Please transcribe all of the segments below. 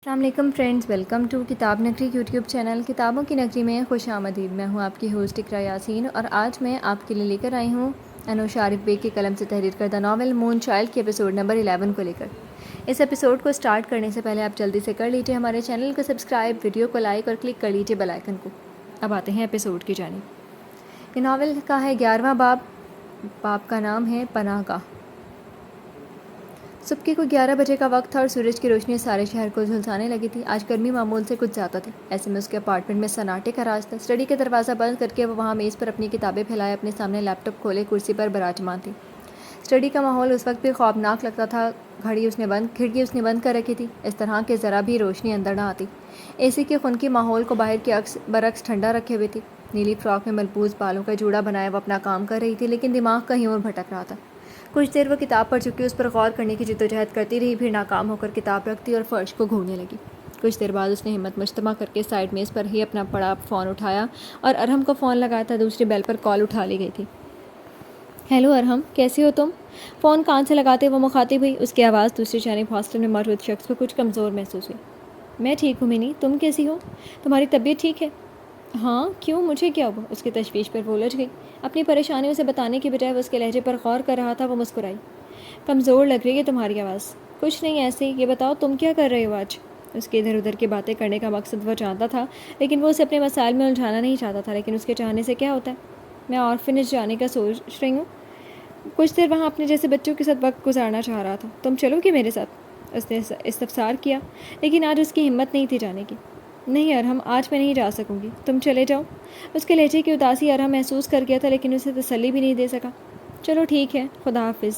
السلام علیکم friends, welcome to کتاب نگری یوٹیوب چینل کتابوں کی نگری میں خوش آمدید۔ میں ہوں آپ کی ہوسٹ اقرا یاسین اور آج میں آپ کے لیے لے کر آئی ہوں انوش عارف بیگ کے قلم سے تحریر کردہ ناول مون چائلڈ کے ایپیسوڈ نمبر 11 کو لے کر۔ اس ایپیسوڈ کو سٹارٹ کرنے سے پہلے آپ جلدی سے کر لیجیے ہمارے چینل کو سبسکرائب، ویڈیو کو لائک اور کلک کر لیجیے بیل آئیکن کو۔ اب آتے ہیں ایپیسوڈ کی جانب۔ یہ ناول کا ہے 11واں باب کا نام ہے پناہ گاہ۔ صبح کے کوئی 11 بجے کا وقت تھا اور سورج کی روشنی سارے شہر کو جھلسانے لگی تھی۔ آج گرمی معمول سے کچھ زیادہ تھی، ایسے میں اس کے اپارٹمنٹ میں سناٹے کا راج تھا۔ اسٹڈی کا دروازہ بند کر کے وہ وہاں میز پر اپنی کتابیں پھیلائے اپنے سامنے لیپ ٹاپ کھولے کرسی پر براجمان تھی۔ اسٹڈی کا ماحول اس وقت بھی خوابناک لگتا تھا۔ کھڑکی اس نے بند کر رکھی تھی اس طرح کہ ذرا بھی روشنی اندر نہ آتی۔ اے سی کے خنکی ماحول کو باہر کے برعکس ٹھنڈا رکھے ہوئے تھی۔ نیلی فراک میں ملبوس بالوں کا جوڑا بنائے وہ اپنا کام کر رہی تھی، لیکن دماغ کہیں اور بھٹک رہا تھا۔ کچھ دیر وہ کتاب پڑھ چکی، اس پر غور کرنے کی جدوجہد کرتی رہی، پھر ناکام ہو کر کتاب رکھ دی اور فرش کو گھورنے لگی۔ کچھ دیر بعد اس نے ہمت مجتمع کر کے سائیڈ میز پر ہی اپنا پڑا فون اٹھایا اور ارہم کو فون لگایا تھا۔ دوسری بیل پر کال اٹھا لی گئی تھی۔ ہیلو ارہم، کیسی ہو تم؟ فون کان سے لگاتے وہ مخاطب ہوئی۔ اس کی آواز دوسری جانب ہاسٹل میں موجود شخص کو کچھ کمزور محسوس ہوئی۔ میں ٹھیک ہوں منی، تم کیسی ہو؟ تمہاری طبیعت ٹھیک ہے؟ ہاں، کیوں، مجھے کیا ہوا؟ اس کی تشویش پر وہ الجھ گئی۔ اپنی پریشانی اسے بتانے کی بجائے وہ اس کے لہجے پر غور کر رہا تھا۔ وہ مسکرائی۔ کمزور لگ رہی ہے تمہاری آواز۔ کچھ نہیں، ایسے ہی۔ یہ بتاؤ تم کیا کر رہے ہو آج؟ اس کے ادھر ادھر کی باتیں کرنے کا مقصد وہ جانتا تھا، لیکن وہ اسے اپنے مسائل میں الجھانا نہیں چاہتا تھا۔ لیکن اس کے چاہنے سے کیا ہوتا ہے؟ میں آرفنیج جانے کا سوچ رہی ہوں، کچھ دیر وہاں اپنے جیسے بچوں کے ساتھ وقت گزارنا چاہ رہا تھا۔ تم چلو گی میرے ساتھ؟ اس نے استفسار کیا، لیکن آج اس کی ہمت نہیں تھی جانے کی۔ نہیں ارہم، آج میں نہیں جا سکوں گی، تم چلے جاؤ۔ اس کے لہجے کی اداسی ارہم محسوس کر گیا تھا، لیکن اسے تسلی بھی نہیں دے سکا۔ چلو ٹھیک ہے، خدا حافظ۔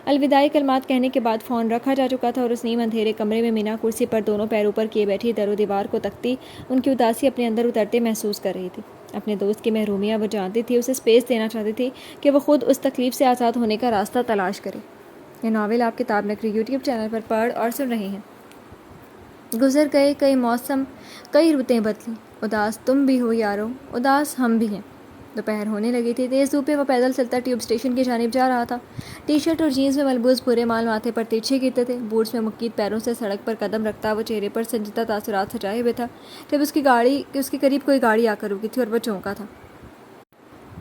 الوداعی کلمات کہنے کے بعد فون رکھا جا چکا تھا اور اس نیم اندھیرے کمرے میں مینا کرسی پر دونوں پیروں پر کیے بیٹھی در و دیوار کو تکتی ان کی اداسی اپنے اندر اترتے محسوس کر رہی تھی۔ اپنے دوست کی محرومیاں وہ جانتی تھی، اسے اسپیس دینا چاہتی تھی کہ وہ خود اس تکلیف سے آزاد ہونے کا راستہ تلاش کرے۔ یہ ناول آپ کتاب نگری یوٹیوب چینل پر پڑھ اور سن رہے ہیں۔ گزر گئے کئی موسم، کئی رتیں بدلیں، اداس تم بھی ہو یارو، اداس ہم بھی ہیں۔ دوپہر ہونے لگی تھی، تیز دھوپ میں وہ پیدل چلتا ٹیوب اسٹیشن کی جانب جا رہا تھا۔ ٹی شرٹ اور جینز میں ملبوس برے مال ماتھے پر ترچھے گرتے تھے، بوٹس میں مکید پیروں سے سڑک پر قدم رکھتا وہ چہرے پر سنجیدہ تاثرات سجائے ہوئے تھا، جب اس کے قریب کوئی گاڑی آ کر رکی تھی اور وہ چونکا تھا۔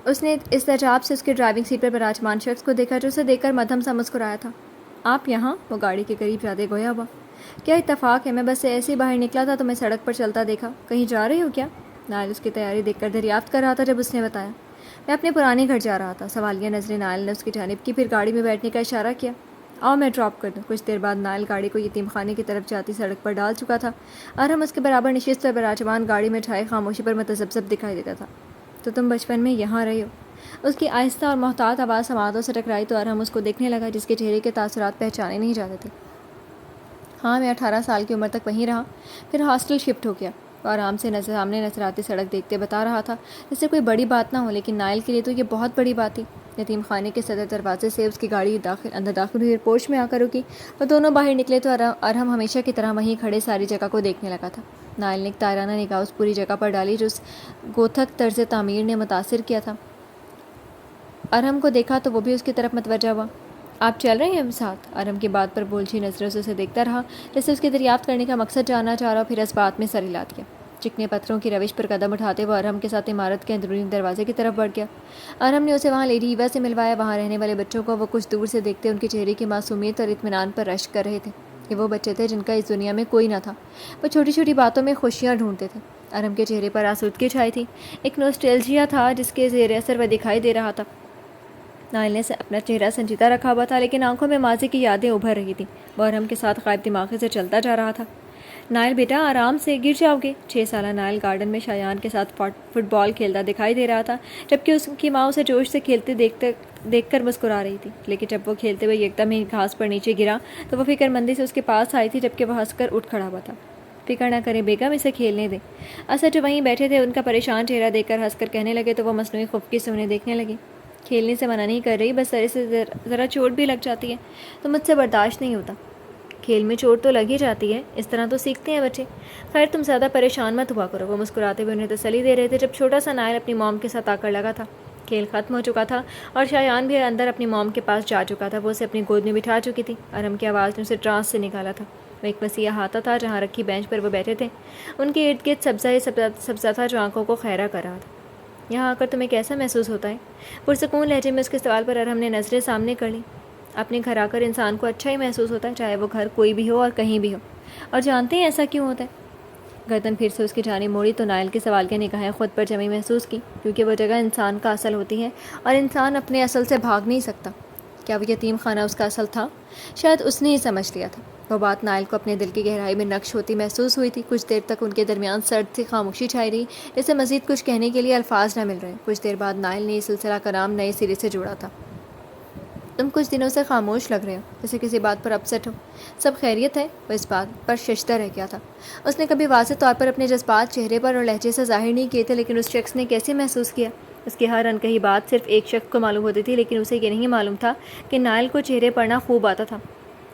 اس نے استعجاب سے اس کے ڈرائیونگ سیٹ پر براجمان شخص کو دیکھا جو اسے دیکھ کر مدھم سا مسکرایا تھا۔ آپ یہاں؟ وہ گاڑی کے قریب جاتے گویا ہوا۔ کیا اتفاق ہے، میں بس ایسے ہی باہر نکلا تھا تو میں سڑک پر چلتا دیکھا۔ کہیں جا رہی ہو کیا؟ نائل اس کی تیاری دیکھ کر دریافت کر رہا تھا۔ جب اس نے بتایا میں اپنے پرانے گھر جا رہا تھا، سوالیہ نظریں نائل نے اس کی جانب کی، پھر گاڑی میں بیٹھنے کا اشارہ کیا۔ آؤ میں ڈراپ کر دوں۔ کچھ دیر بعد نائل گاڑی کو یتیم خانے کی طرف جاتی سڑک پر ڈال چکا تھا۔ ارہم اس کے برابر نشست پر براجمان گاڑی میں ٹھائے خاموشی پر متذبذب دکھائی دیتا تھا۔ تو تم بچپن میں یہاں رہے ہو؟ اس کی آہستہ اور محتاط آواز سماعتوں سے ٹکرائی تو ارہم اس کو دیکھنے لگا، جس کے چہرے کے تاثرات پہچانے نہیں جاتے تھے۔ ہاں، میں 18 سال کی عمر تک وہیں رہا، پھر ہاسٹل شفٹ ہو گیا۔ وہ آرام سے سامنے نظر آتی سڑک دیکھتے بتا رہا تھا، جس سے کوئی بڑی بات نہ ہو، لیکن نائل کے لیے تو یہ بہت بڑی بات تھی۔ یتیم خانے کے صدر دروازے سے اس کی گاڑی اندر داخل ہوئی اور پورچ میں آ کر رکی۔ وہ دونوں باہر نکلے تو ارہم ہمیشہ کی طرح وہیں کھڑے ساری جگہ کو دیکھنے لگا تھا۔ نائل نے ایک تائرانہ نگاہ اس پوری جگہ پر ڈالی جو اس گوتھک طرز تعمیر نے متاثر کیا تھا۔ ارہم کو دیکھا تو وہ بھی اس کی طرف متوجہ ہوا۔ آپ چل رہے ہیں ساتھ؟ ارہم کی بات پر بولچھی نظروں سے اسے دیکھتا رہا، جیسے اس کی دریافت کرنے کا مقصد جاننا چاہ رہا، پھر اس بات میں سر ہلا دیا۔ چکنے پتھروں کی روش پر قدم اٹھاتے وہ ارہم کے ساتھ عمارت کے اندرونی دروازے کی طرف بڑھ گیا۔ ارہم نے اسے وہاں لیڈی ایوا سے ملوایا۔ وہاں رہنے والے بچوں کو وہ کچھ دور سے دیکھتے ان کے چہرے کی معصومیت اور اطمینان پر رشک کر رہے تھے۔ یہ وہ بچے تھے جن کا اس دنیا میں کوئی نہ تھا۔ وہ چھوٹی چھوٹی باتوں میں خوشیاں ڈھونڈتے تھے۔ ارہم کے چہرے پر آسودگی چھائی تھی، ایک نوسٹیلجیا تھا جس کے زیر اثر وہ دکھائی دے رہا تھا۔ نائل نے اپنا چہرہ سنجیدہ رکھا ہوا تھا، لیکن آنکھوں میں ماضی کی یادیں ابھر رہی تھیں۔ وہ ارہم کے ساتھ غائب دماغی سے چلتا جا رہا تھا۔ نائل بیٹا، آرام سے، گر جاؤ گے۔ 6 سالہ نائل گارڈن میں شایان کے ساتھ فٹ بال کھیلتا دکھائی دے رہا تھا، جبکہ اس کی ماں اسے جوش سے کھیلتے دیکھ کر مسکرا رہی تھی۔ لیکن جب وہ کھیلتے ہوئے یکدم ہی گھاس پر نیچے گرا تو وہ فکر مندی سے اس کے پاس آئی تھی، جبکہ وہ ہنس کر اٹھ کھڑا ہوا تھا۔ فکر نہ کریں بیگم، اسے کھیلنے دیں۔ اسد جو وہیں بیٹھے تھے ان کا پریشان چہرہ دیکھ کر ہنس کر کہنے لگے تو وہ مصنوعی خفگی سے انہیں دیکھنے لگے۔ کھیلنے سے منع نہیں کر رہی، بس سر سے ذرا چوٹ بھی لگ جاتی ہے تو مجھ سے برداشت نہیں ہوتا۔ کھیل میں چوٹ تو لگ ہی جاتی ہے، اس طرح تو سیکھتے ہیں بچے۔ خیر تم زیادہ پریشان مت ہوا کرو۔ وہ مسکراتے ہوئے انہیں تسلی دے رہے تھے جب چھوٹا سا نائل اپنی موم کے ساتھ آ کر لگا تھا۔ کھیل ختم ہو چکا تھا اور شایان بھی اندر اپنی موم کے پاس جا چکا تھا۔ وہ اسے اپنی گود میں بٹھا چکی تھی۔ ارہم کی آواز نے اسے ٹرانس سے نکالا تھا۔ وہ ایک وسیع احاطہ تھا جہاں رکھی بینچ پر وہ بیٹھے تھے. ان کے ارد گرد سبزہ تھا جو آنکھوں کو خیرہ کر رہا تھا. یہاں آ کر تمہیں کیسا محسوس ہوتا ہے؟ پرسکون لہجے میں اس کے سوال پر ارحم نے نظریں سامنے کر لیں. اپنے گھر آ کر انسان کو اچھا ہی محسوس ہوتا ہے، چاہے وہ گھر کوئی بھی ہو اور کہیں بھی ہو. اور جانتے ہیں ایسا کیوں ہوتا ہے؟ گردن پھر سے اس کی جانب موڑی تو نائل کے سوال کی نگاہیں خود پر جمی محسوس کی، کیونکہ وہ جگہ انسان کا اصل ہوتی ہے اور انسان اپنے اصل سے بھاگ نہیں سکتا. کیا وہ یتیم خانہ اس کا اصل تھا؟ شاید اس نے ہی سمجھ لیا تھا. وہ بات نائل کو اپنے دل کی گہرائی میں نقش ہوتی محسوس ہوئی تھی. کچھ دیر تک ان کے درمیان سرد سی خاموشی چھائی رہی، جسے مزید کچھ کہنے کے لیے الفاظ نہ مل رہے. کچھ دیر بعد نائل نے یہ سلسلہ کلام نئے سرے سے جوڑا تھا. تم کچھ دنوں سے خاموش لگ رہے ہو، جیسے کسی بات پر اپسٹ ہو. سب خیریت ہے؟ وہ اس بات پر ششدر رہ گیا تھا. اس نے کبھی واضح طور پر اپنے جذبات چہرے پر اور لہجے سے ظاہر نہیں کیے تھے، لیکن اس شخص نے کیسے محسوس کیا؟ اس کی ہر انکہی بات صرف ایک شخص کو معلوم ہوتی تھی، لیکن اسے یہ نہیں معلوم تھا کہ نائل کو چہرے پڑھنا خوب آتا تھا.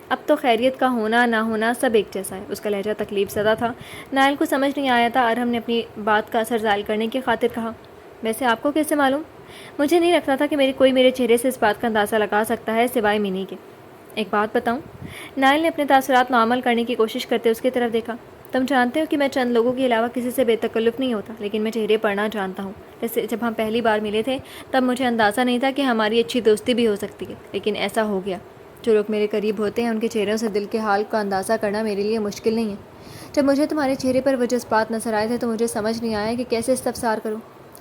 اب تو خیریت کا ہونا نہ ہونا سب ایک جیسا ہے. اس کا لہجہ تکلیف زدہ تھا. نائل کو سمجھ نہیں آیا تھا. ارحم نے اپنی بات کا اثر زائل کرنے کی خاطر کہا، ویسے آپ کو کیسے معلوم؟ مجھے نہیں لگتا تھا کہ کوئی میرے چہرے سے اس بات کا اندازہ لگا سکتا ہے سوائے منی کے. ایک بات بتاؤں؟ نائل نے اپنے تاثرات معمل کرنے کی کوشش کرتے اس کی طرف دیکھا. تم جانتے ہو کہ میں چند لوگوں کے علاوہ کسی سے بے تکلف نہیں ہوتا، لیکن میں چہرے پڑھنا جانتا ہوں. جیسے جب ہم پہلی بار ملے تھے تب مجھے اندازہ نہیں تھا کہ ہماری اچھی دوستی بھی ہو سکتی ہے، لیکن ایسا ہو گیا. جو لوگ میرے قریب ہوتے ہیں ان کے چہروں سے دل کے حال کا اندازہ کرنا میرے لیے مشکل نہیں ہے. جب مجھے تمہارے چہرے پر وہ جذبات نظر آئے تھے تو مجھے سمجھ نہیں آیا کہ کیسے استفسار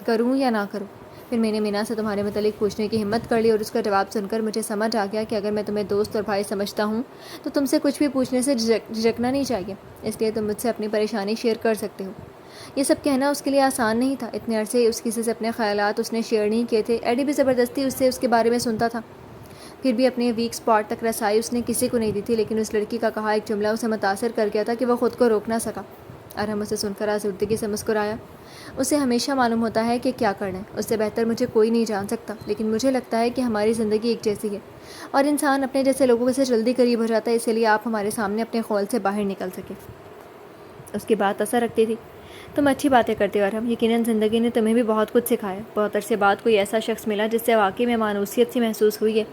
کروں یا نہ کروں. پھر میں نے مینا سے تمہارے متعلق پوچھنے کی ہمت کر لی، اور اس کا جواب سن کر مجھے سمجھ آ گیا کہ اگر میں تمہیں دوست اور بھائی سمجھتا ہوں تو تم سے کچھ بھی پوچھنے سے جھجکنا نہیں چاہیے. اس لیے تم مجھ سے اپنی پریشانی شیئر کر سکتے ہو. یہ سب کہنا اس کے لیے آسان نہیں تھا. اتنے عرصے اس کسی سے اپنے خیالات اس نے شیئر نہیں کیے تھے. ایڈی بھی زبردستی اس سے اس کے بارے میں سنتا تھا. پھر بھی اپنے ویک اسپاٹ تک رسائی اس نے کسی کو نہیں دی تھی، لیکن اس لڑکی کا کہا ایک جملہ اسے متاثر کر گیا تھا کہ وہ خود کو روک نہ سکا. ارحم اسے سن کر آزردگی سے مسکرایا. اسے ہمیشہ معلوم ہوتا ہے کہ کیا کرنا ہے. اس سے بہتر مجھے کوئی نہیں جان سکتا، لیکن مجھے لگتا ہے کہ ہماری زندگی ایک جیسی ہے اور انسان اپنے جیسے لوگوں سے جلدی قریب ہو جاتا ہے. اسی لیے آپ ہمارے سامنے اپنے خول سے باہر نکل سکے. اس کی بات اثر رکھتی تھی. تم اچھی باتیں کرتے ہو ارحم. یقیناً زندگی نے تمہیں بھی بہت کچھ سکھایا. بہت عرصے بعد کوئی ایسا شخص ملا جس سے واقعی میں مانوسیت سی محسوس ہوئی ہے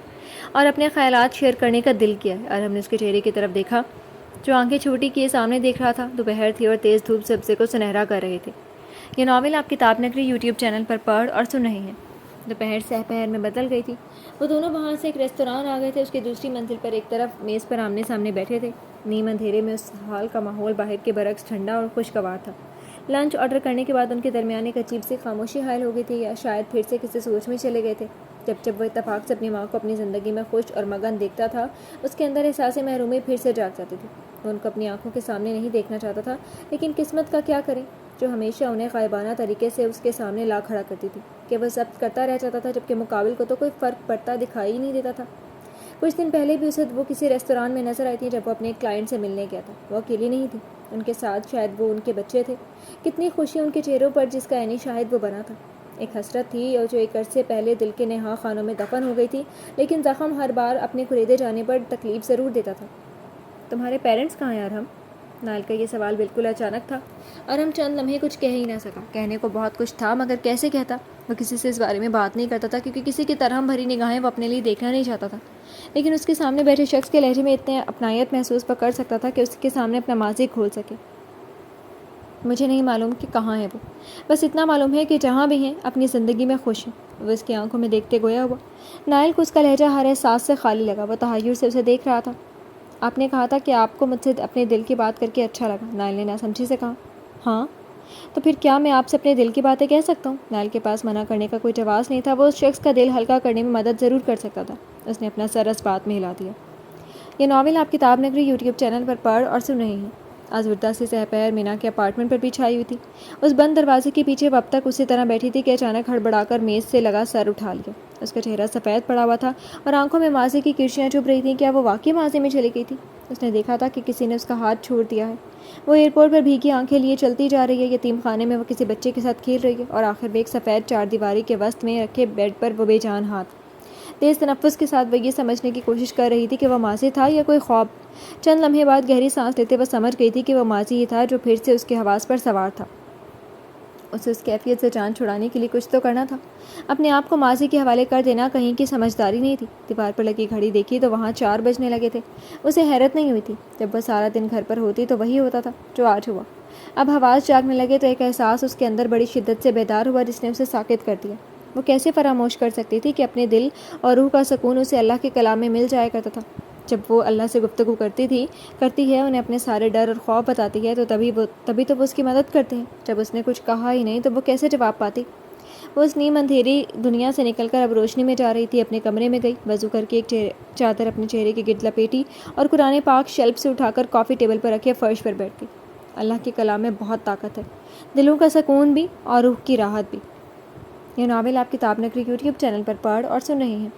اور اپنے خیالات شیئر کرنے کا دل کیا ہے. ارحم نے اس کے چہرے کی طرف دیکھا جو آنکھیں چھوٹی کیے سامنے دیکھ رہا تھا. دوپہر تھی اور تیز دھوپ سبزے کو سنہرا کر رہی تھی. یہ ناول آپ کتاب نگری یوٹیوب چینل پر پڑھ اور سن رہے ہیں. دوپہر سہ پہر میں بدل گئی تھی. وہ دونوں وہاں سے ایک ریستوران آ گئے تھے. اس کی دوسری منزل پر ایک طرف میز پر آمنے سامنے بیٹھے تھے. نیم اندھیرے میں اس ہال کا ماحول باہر کے برعکس ٹھنڈا اور خوشگوار تھا. لنچ آرڈر کرنے کے بعد ان کے درمیان ایک عجیب سی خاموشی حائل ہو گئی تھی، یا شاید پھر سے کسی سوچ میں چلے گئے تھے. جب وہ اتفاق سے اپنی ماں کو اپنی زندگی میں خوش اور مگن دیکھتا تھا اس کے اندر احساس محرومی پھر سے جاگ جاتی تھی. وہ ان کو اپنی آنکھوں کے سامنے نہیں دیکھنا چاہتا تھا، لیکن قسمت کا کیا کرے جو ہمیشہ انہیں غائبانہ طریقے سے اس کے سامنے لا کھڑا کرتی تھی کہ وہ ضبط کرتا رہ جاتا تھا، جبکہ مقابل کو تو کوئی فرق پڑتا دکھائی ہی نہیں دیتا تھا. کچھ دن پہلے بھی اسے وہ کسی ریستوران میں نظر آئی تھی جب وہ اپنے ایک کلائنٹ سے ملنے گیا تھا. وہ اکیلی نہیں تھی، ان کے ساتھ شاید وہ ان کے بچے تھے. کتنی خوشی ان کے چہروں پر جس کا عینی شاہد وہ بنا تھا. ایک حسرت تھی اور جو ایک عرصے پہلے دل کے نہا خانوں میں دفن ہو گئی تھی، لیکن زخم ہر بار اپنے کریدے جانے پر تکلیف ضرور دیتا تھا. تمہارے پیرنٹس کہاں ہیں ارحم؟ نائل کا یہ سوال بالکل اچانک تھا. ارحم چند لمحے کچھ کہہ ہی نہ سکا. کہنے کو بہت کچھ تھا مگر کیسے کہتا. وہ کسی سے اس بارے میں بات نہیں کرتا تھا کیونکہ کسی کی طرح بھری نگاہیں وہ اپنے لیے دیکھنا نہیں چاہتا تھا. لیکن اس کے سامنے بیٹھے شخص کے لہجے میں اتنے اپنائیت محسوس وہ کر سکتا تھا کہ اس کے سامنے اپنا ماضی کھول سکے. مجھے نہیں معلوم کہ کہاں ہے وہ، بس اتنا معلوم ہے کہ جہاں بھی ہیں اپنی زندگی میں خوش ہیں. وہ اس کی آنکھوں میں دیکھتے گویا ہوا. نائل کو اس کا لہجہ ہر احساس سے خالی لگا. وہ تحیر سے اسے دیکھ رہا تھا. آپ نے کہا تھا کہ آپ کو مجھ سے اپنے دل کی بات کر کے اچھا لگا. نائل نے ناسمجھی سے کہا. ہاں تو پھر کیا میں آپ سے اپنے دل کی باتیں کہہ سکتا ہوں؟ نائل کے پاس منع کرنے کا کوئی جواز نہیں تھا. وہ اس شخص کا دل ہلکا کرنے میں مدد ضرور کر سکتا تھا. اس نے اپنا سر اس بات میں ہلا دیا. یہ ناول آپ کتاب نگری یوٹیوب چینل پر پڑھ اور سن رہے ہیں. آزردہ سے سہ پہر مینا کے اپارٹمنٹ پر بھی چھائی ہوئی تھی. اس بند دروازے کے پیچھے وہ اب تک اسی طرح بیٹھی تھی کہ اچانک ہڑبڑا کر میز سے لگا سر اٹھا لیا. اس کا چہرہ سفید پڑا ہوا تھا اور آنکھوں میں ماضی کی کرشیاں چبھ رہی تھیں. کیا وہ واقعی ماضی میں چلی گئی تھی؟ اس نے دیکھا تھا کہ کسی نے اس کا ہاتھ چھوڑ دیا ہے. وہ ایئرپورٹ پر بھیگی آنکھیں لیے چلتی جا رہی ہے. یتیم خانے میں وہ کسی بچے کے ساتھ کھیل رہی ہے اور آخر میں ایک سفید چار دیواری کے وسط میں رکھے بیڈ پر وہ بے جان ہاتھ. تیز تنفس کے ساتھ وہ یہ سمجھنے کی کوشش کر رہی تھی کہ وہ ماضی تھا یا کوئی خواب. چند لمحے بعد گہری سانس لیتے وہ سمجھ گئی تھی کہ وہ ماضی ہی تھا جو پھر سے اس کے حواس پر سوار تھا. اسے اس کیفیت سے جان چھڑانے کے لیے کچھ تو کرنا تھا. اپنے آپ کو ماضی کے حوالے کر دینا کہیں کی سمجھداری نہیں تھی. دیوار پر لگی گھڑی دیکھی تو وہاں 4 بجنے لگے تھے. اسے حیرت نہیں ہوئی تھی. جب وہ سارا دن گھر پر ہوتی تو وہی ہوتا تھا جو آج ہوا. اب حواس جاگنے لگے تو ایک احساس اس کے اندر بڑی شدت سے بیدار ہوا جس نے اسے ساکت کر دیا. وہ کیسے فراموش کر سکتی تھی کہ اپنے دل اور روح کا سکون اسے اللہ کے کلام میں مل جایا کرتا تھا. جب وہ اللہ سے گفتگو کرتی ہے، انہیں اپنے سارے ڈر اور خوف بتاتی ہے تو تبھی تو وہ اس کی مدد کرتے ہیں. جب اس نے کچھ کہا ہی نہیں تو وہ کیسے جواب پاتی؟ وہ اس نیم اندھیری دنیا سے نکل کر اب روشنی میں جا رہی تھی. اپنے کمرے میں گئی، وضو کر کے ایک چادر اپنے چہرے کے گرد لپیٹی اور قرآن پاک شیلف سے اٹھا کر کافی ٹیبل پر رکھے فرش پر بیٹھ گئی. اللہ کے کلام میں بہت طاقت ہے، دلوں کا سکون بھی اور روح کی راحت بھی. یہ ناول آپ کتاب نگری یوٹیوب چینل پر پڑھ اور سن رہے ہیں.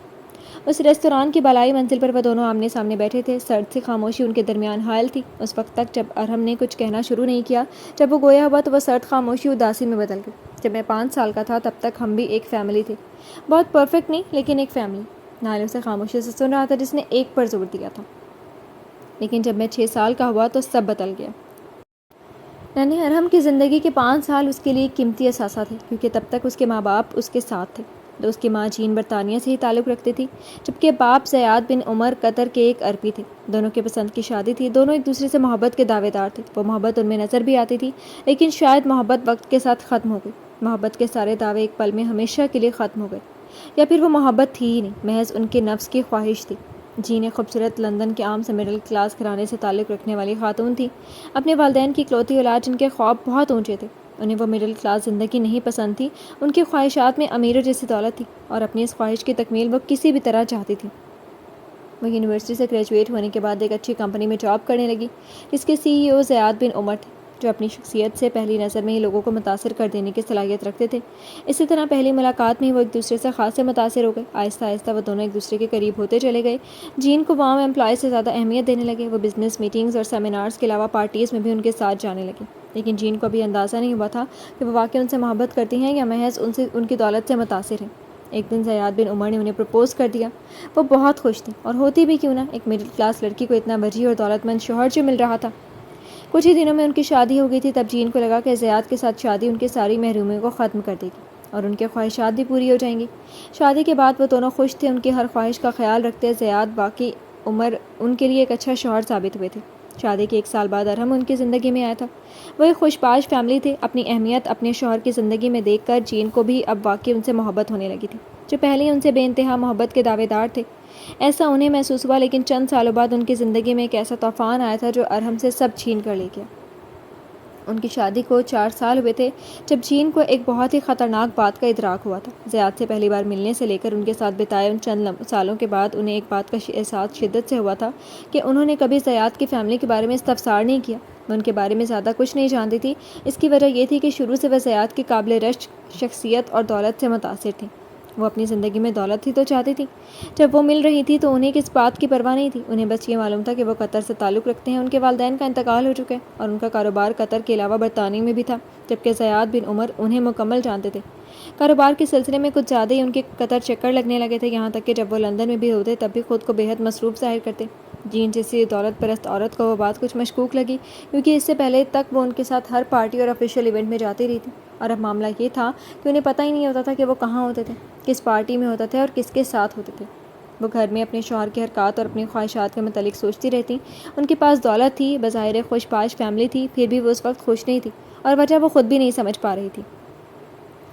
اس ریستوران کی بالائی منزل پر وہ دونوں آمنے سامنے بیٹھے تھے. سرد سی خاموشی ان کے درمیان حائل تھی اس وقت تک جب ارحم نے کچھ کہنا شروع نہیں کیا. جب وہ گویا ہوا تو وہ سرد خاموشی اداسی میں بدل گئی. جب میں 5 سال کا تھا تب تک ہم بھی ایک فیملی تھے. بہت پرفیکٹ نہیں لیکن ایک فیملی. نائل اسے خاموشی سے سن رہا تھا جس نے ایک پر زور دیا تھا. لیکن جب میں 6 سال کا ہوا تو سب بدل گیا. ننھے ارحم کی زندگی کے 5 سال اس کے لیے ایک قیمتی اثاثہ تھے کیونکہ تب تک اس کے ماں باپ اس کے ساتھ تھے. تو اس کی ماں جین برطانیہ سے ہی تعلق رکھتی تھی جبکہ باپ زیاد بن عمر قطر کے ایک عربی تھے. دونوں کے پسند کی شادی تھی. دونوں ایک دوسرے سے محبت کے دعوے دار تھے. وہ محبت ان میں نظر بھی آتی تھی لیکن شاید محبت وقت کے ساتھ ختم ہو گئی. محبت کے سارے دعوے ایک پل میں ہمیشہ کے لیے ختم ہو گئے. یا پھر وہ محبت تھی ہی نہیں، محض ان کے نفس کی خواہش تھی. جین ایک خوبصورت لندن کے عام سے مڈل کلاس گھرانے سے تعلق رکھنے والی خاتون تھی. اپنے والدین کی اکلوتی اولاد جن کے خواب بہت اونچے تھے. انہیں وہ مڈل کلاس زندگی نہیں پسند تھی. ان کی خواہشات میں امیروں جیسی دولت تھی اور اپنی اس خواہش کی تکمیل وہ کسی بھی طرح چاہتی تھی. وہ یونیورسٹی سے گریجویٹ ہونے کے بعد ایک اچھی کمپنی میں جاب کرنے لگی جس کے CEO زیاد بن عمر تھے جو اپنی شخصیت سے پہلی نظر میں ہی لوگوں کو متاثر کر دینے کی صلاحیت رکھتے تھے. اسی طرح پہلی ملاقات میں ہی وہ ایک دوسرے سے خاصے متاثر ہو گئے. آہستہ آہستہ وہ دونوں ایک دوسرے کے قریب ہوتے چلے گئے. جین کو عام امپلائیز سے زیادہ اہمیت دینے لگے. وہ بزنس میٹنگز اور سیمینارز کے علاوہ پارٹیز میں بھی ان کے ساتھ جانے لگے. لیکن جین کو ابھی اندازہ نہیں ہوا تھا کہ وہ واقعی ان سے محبت کرتی ہیں یا محض ان کی دولت سے متاثر ہیں. ایک دن زیاد بن عمر نے انہیں پرپوز کر دیا. وہ بہت خوش تھی اور ہوتی بھی کیوں نہ، ایک مڈل کلاس لڑکی کو اتنا وجیح اور دولت مند شوہر جو مل رہا تھا. کچھ ہی دنوں میں ان کی شادی ہو گئی تھی. تب جین کو لگا کہ زیاد کے ساتھ شادی ان کی ساری محرومیوں کو ختم کر دے گی اور ان کے خواہشات بھی پوری ہو جائیں گی. شادی کے بعد وہ دونوں خوش تھے. ان کی ہر خواہش کا خیال رکھتے. زیاد باقی عمر ان کے لیے ایک اچھا شوہر ثابت ہوئے تھے. شادی کے 1 سال بعد ارحم ان کی زندگی میں آیا تھا. وہ ایک خوش باش فیملی تھے. اپنی اہمیت اپنے شوہر کی زندگی میں دیکھ کر جین کو بھی اب واقعی ان سے محبت ہونے لگی تھی جو پہلے ہی ان سے بے انتہا محبت کے دعوے دار تھے. ایسا انہیں محسوس ہوا لیکن چند سالوں بعد ان کی زندگی میں ایک ایسا طوفان آیا تھا جو ارحم سے سب چھین کر لے گیا. ان کی شادی کو 4 سال ہوئے تھے جب جین کو ایک بہت ہی خطرناک بات کا ادراک ہوا تھا. زیاد سے پہلی بار ملنے سے لے کر ان کے ساتھ بتائے ان چند سالوں کے بعد انہیں ایک بات کا احساس شدت سے ہوا تھا کہ انہوں نے کبھی زیاد کی فیملی کے بارے میں استفسار نہیں کیا. وہ ان کے بارے میں زیادہ کچھ نہیں جانتی تھی. اس کی وجہ یہ تھی کہ شروع سے وہ زیاد کی قابل رشک شخصیت اور دولت سے متاثر تھی. وہ اپنی زندگی میں دولت ہی تو چاہتی تھی. جب وہ مل رہی تھی تو انہیں کس بات کی پرواہ نہیں تھی. انہیں بس یہ معلوم تھا کہ وہ قطر سے تعلق رکھتے ہیں. ان کے والدین کا انتقال ہو چکا ہے اور ان کا کاروبار قطر کے علاوہ برطانیہ میں بھی تھا جبکہ زیاد بن عمر انہیں مکمل جانتے تھے. کاروبار کے سلسلے میں کچھ زیادہ ہی ان کے قطر چکر لگنے لگے تھے. یہاں تک کہ جب وہ لندن میں بھی ہوتے تب بھی خود کو بے حد مصروف ظاہر کرتے. جین جیسی دولت پرست عورت کو وہ بات کچھ مشکوک لگی کیونکہ اس سے پہلے تک وہ ان کے ساتھ ہر پارٹی اور آفیشیل ایونٹ میں جاتی رہی تھی. اور اب معاملہ یہ تھا کہ انہیں پتہ ہی نہیں ہوتا تھا کہ وہ کہاں ہوتے تھے، کس پارٹی میں ہوتے تھے اور کس کے ساتھ ہوتے تھے. وہ گھر میں اپنے شوہر کی حرکات اور اپنی خواہشات کے متعلق سوچتی رہتی. ان کے پاس دولت تھی، بظاہر خوش باش فیملی تھی، پھر بھی وہ اس وقت خوش نہیں تھی اور وجہ وہ خود بھی نہیں سمجھ پا رہی تھی.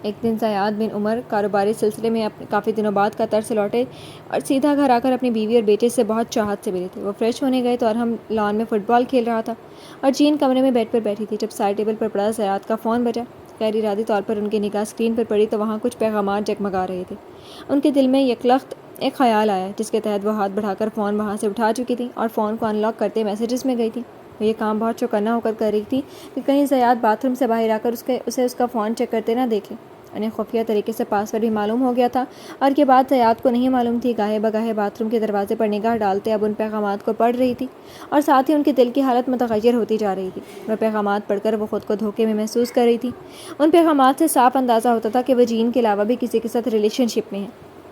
ایک دن زیاد بن عمر کاروباری سلسلے میں کافی دنوں بعد قطر سے لوٹے اور سیدھا گھر آ کر اپنی بیوی اور بیٹے سے بہت چاہت سے ملے تھے. وہ فریش ہونے گئے تو ارحم لان میں فٹ بال کھیل رہا تھا اور جین کمرے میں بیڈ پر بیٹھی تھی. جب سائڈ ٹیبل پر پڑا زیاد کا فون بجا. غیر ارادی طور پر ان کی نگاہ اسکرین پر پڑی تو وہاں کچھ پیغامات جگمگا رہے تھے. ان کے دل میں یکلخت ایک خیال آیا جس کے تحت وہ ہاتھ بڑھا کر فون وہاں سے اٹھا چکی تھی اور فون کو ان لاک کرتے میسیجز میں گئی تھی. وہ یہ کام بہت چوکنا ہو کر رہی تھی کہ کہیں زیاد باتھ روم سے باہر آ کر اسے اس کا فون چیک کرتے نہ دیکھ لیں. انہیں خفیہ طریقے سے پاسورڈ بھی معلوم ہو گیا تھا اور یہ بات زیاد کو نہیں معلوم تھی. گاہے بگاہے باتھ روم کے دروازے پر نگاہ ڈالتے اب ان پیغامات کو پڑھ رہی تھی اور ساتھ ہی ان کے دل کی حالت متغیر ہوتی جا رہی تھی. وہ پیغامات پڑھ کر وہ خود کو دھوکے میں محسوس کر رہی تھی. ان پیغامات سے صاف اندازہ ہوتا تھا کہ وہ جین کے علاوہ بھی کسی کے ساتھ ریلیشن شپ میں ہیں.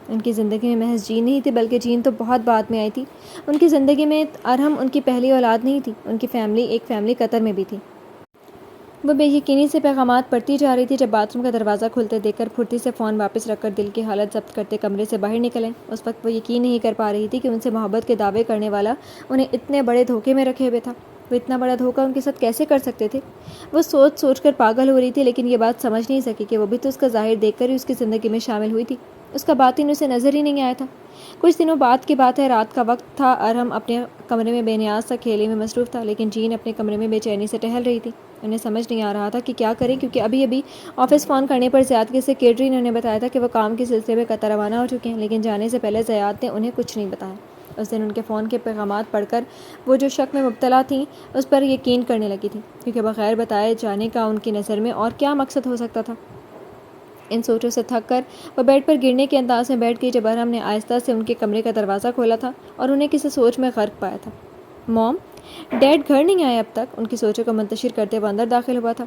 ان کی زندگی میں محض جین نہیں تھی بلکہ جین تو بہت بعد میں آئی تھی. ان کی زندگی میں ارحم ان کی پہلی اولاد نہیں تھی. ان کی فیملی ایک فیملی قطر میں بھی تھی. وہ بے یقینی سے پیغامات پڑھتی جا رہی تھی جب باتھ روم کا دروازہ کھلتے دیکھ کر پھرتی سے فون واپس رکھ کر دل کی حالت ضبط کرتے کمرے سے باہر نکلیں۔ اس وقت وہ یقین نہیں کر پا رہی تھی کہ ان سے محبت کے دعوے کرنے والا انہیں اتنے بڑے دھوکے میں رکھے ہوئے تھا۔ وہ اتنا بڑا دھوکا ان کے ساتھ کیسے کر سکتے تھے؟ وہ سوچ سوچ کر پاگل ہو رہی تھی، لیکن یہ بات سمجھ نہیں سکی کہ وہ بھی تو اس کا ظاہر دیکھ کر ہی اس کی زندگی میں شامل ہوئی تھی، اس کا باطن اسے نظر ہی نہیں آیا تھا۔ کچھ دنوں بعد کی بات ہے، رات کا وقت تھا۔ ارحم اپنے کمرے میں بے نیاز سا کھیلے میں مصروف تھا، لیکن جین اپنے کمرے میں بے چینی سے ٹہل رہی تھی۔ انہیں سمجھ نہیں آ رہا تھا کہ کیا کریں، کیونکہ ابھی آفس فون کرنے پر زیاد کے سیکریٹری نے انہیں بتایا تھا کہ وہ کام کے سلسلے میں قطر روانہ ہو چکے ہیں، لیکن جانے سے پہلے زیاد نے انہیں کچھ نہیں بتایا۔ اس دن ان کے فون کے پیغامات پڑھ کر وہ جو شک میں مبتلا تھیں اس پر یقین کرنے لگی تھیں، کیونکہ بغیر بتائے جانے کا ان کی نظر میں اور کیا مقصد ہو سکتا تھا۔ ان سوچوں سے تھک کر وہ بیڈ پر گرنے کے انداز میں بیٹھ گئی جب ارحم نے آہستہ سے ان کے کمرے کا دروازہ کھولا تھا اور انہیں کسی سوچ میں غرق پایا تھا۔ موم، ڈیڈ گھر نہیں آئے اب تک؟ ان کی سوچوں کو منتشر کرتے وہ اندر داخل ہوا تھا۔